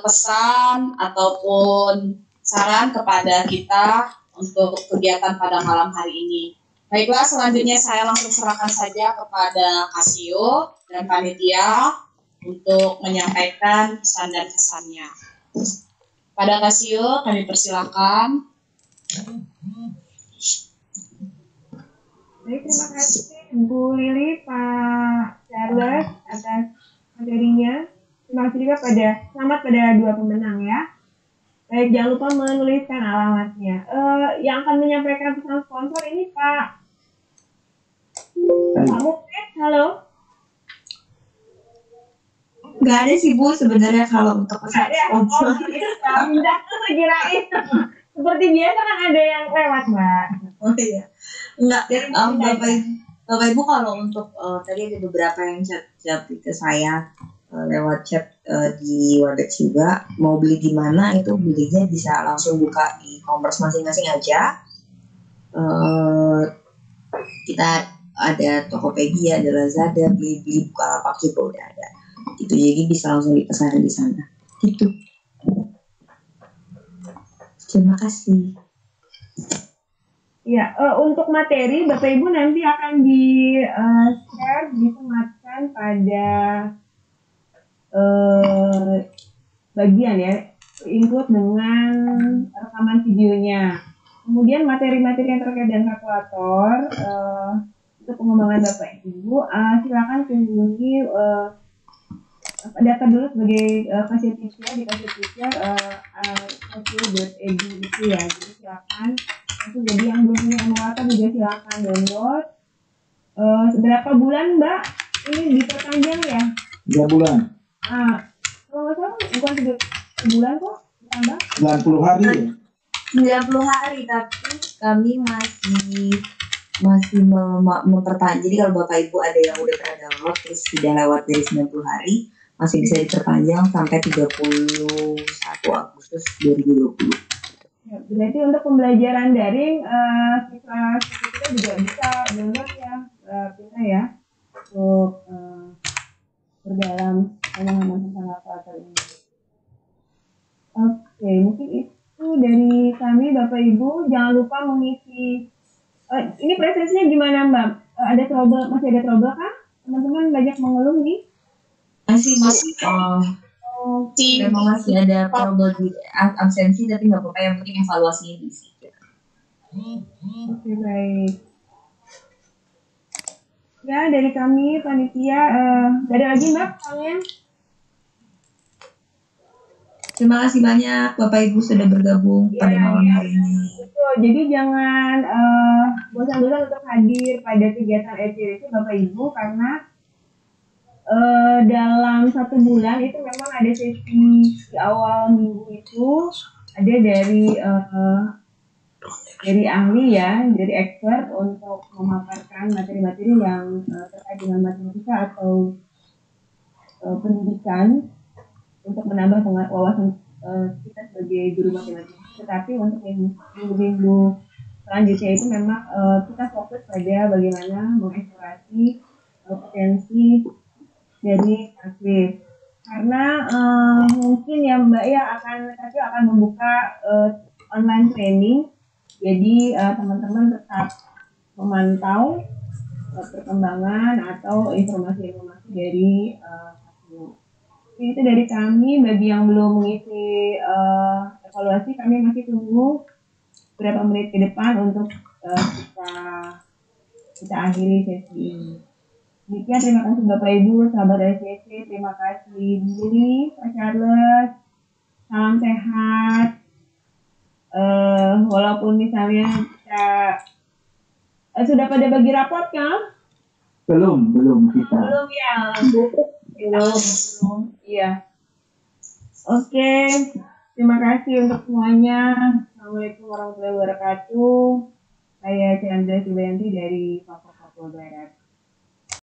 Speaker 1: pesan ataupun saran kepada kita untuk kegiatan pada malam hari ini. Baiklah, selanjutnya saya langsung serahkan saja kepada Casio dan panitia untuk menyampaikan pesan dan kesannya. Pada Casio, kami persilakan.
Speaker 6: Baik, terima kasih Bu Lili, Pak Charles atas materinya. Terima kasih juga selamat pada dua pemenang ya. Baik, jangan lupa menuliskan alamatnya. Yang akan menyampaikan pesan sponsor ini Pak Mukti, halo.
Speaker 7: Nggak ada sih Bu sebenarnya kalau untuk pesan sponsor.
Speaker 6: Pindah tuh kirain. Seperti biasa kan ada yang lewat Mbak.
Speaker 7: Oh iya. Enggak. Bapak Ibu kalau untuk tadi ada beberapa yang chat ke saya lewat chat di Webex juga, mau beli di mana itu belinya bisa langsung buka di e-commerce masing-masing aja. Kita ada Tokopedia, ada Lazada, Blibli, Bukalapak juga udah ada. Itu jadi bisa langsung dipesan di sana. Gitu. Terima kasih.
Speaker 6: Ya, untuk materi Bapak Ibu nanti akan di-share, disematkan pada bagian ya, include dengan rekaman videonya. Kemudian materi-materi yang terkait dengan kalkulator untuk pengembangan Bapak Ibu, silakan kunjungi daftar dulu sebagai Casio Teacher di Casio Teacher casio.edu itu ya. Jadi silakan langsung, jadi yang belum punya emulator juga silakan download. Seberapa bulan Mbak ini diperpanjang ya?
Speaker 2: 3 bulan.
Speaker 6: Kalau nggak salah bukan 3 bulan kok, tambah
Speaker 2: 90 hari ya?
Speaker 7: 90 hari, tapi kami masih memperpanjang. Jadi kalau Bapak Ibu ada yang udah pernah download terus sudah lewat dari 90 hari, masih bisa diperpanjang sampai 31 Agustus 2020.
Speaker 6: Ya, berarti untuk pembelajaran daring siswa kita juga bisa download ya, kita ya, untuk berdalam pemahaman tentang kalkulator ini. Oke, mungkin itu dari kami Bapak Ibu. Jangan lupa mengisi. Ini presentasinya gimana Mbak? Ada trouble, masih ada trouble kah? Teman-teman banyak mengeluh nih.
Speaker 7: Masih
Speaker 6: Oke.
Speaker 7: memang masih ada trouble di absensi, tapi nggak apa-apa, yang penting evaluasinya diisi.
Speaker 6: Oke, baik. Ya, dari kami panitia, nggak ada lagi Mbak kalian?
Speaker 7: Terima kasih banyak Bapak Ibu sudah bergabung pada malam hari ini.
Speaker 6: Betul, jadi jangan bosan-bosan untuk hadir pada kegiatan ECDC Bapak Ibu, karena dalam 1 bulan itu memang ada sesi di awal minggu itu ada dari ahli ya, dari expert untuk memaparkan materi-materi yang terkait dengan matematika atau pendidikan untuk menambah wawasan kita sebagai guru matematika. Tetapi untuk minggu-minggu selanjutnya itu memang kita fokus pada bagaimana mengeksplorasi potensi dari taswif. Karena mungkin ya Mbak ya akan membuka online training. Jadi teman-teman tetap memantau perkembangan atau informasi-informasi dari taswif. Itu dari kami. Bagi yang belum mengisi evaluasi, kami masih tunggu beberapa menit ke depan untuk kita akhiri sesi ini. Demikian, terima kasih Bapak Ibu, sahabat SCC, terima kasih Billy, Pak Charles, salam sehat. Walaupun misalnya kita sudah pada bagi rapot kan?
Speaker 2: Belum kita.
Speaker 6: Belum ya. Belum. Iya. Oke. Terima kasih untuk semuanya. Assalamualaikum warahmatullahi wabarakatuh. Saya Chandra Subayanti dari Fakultas Barat.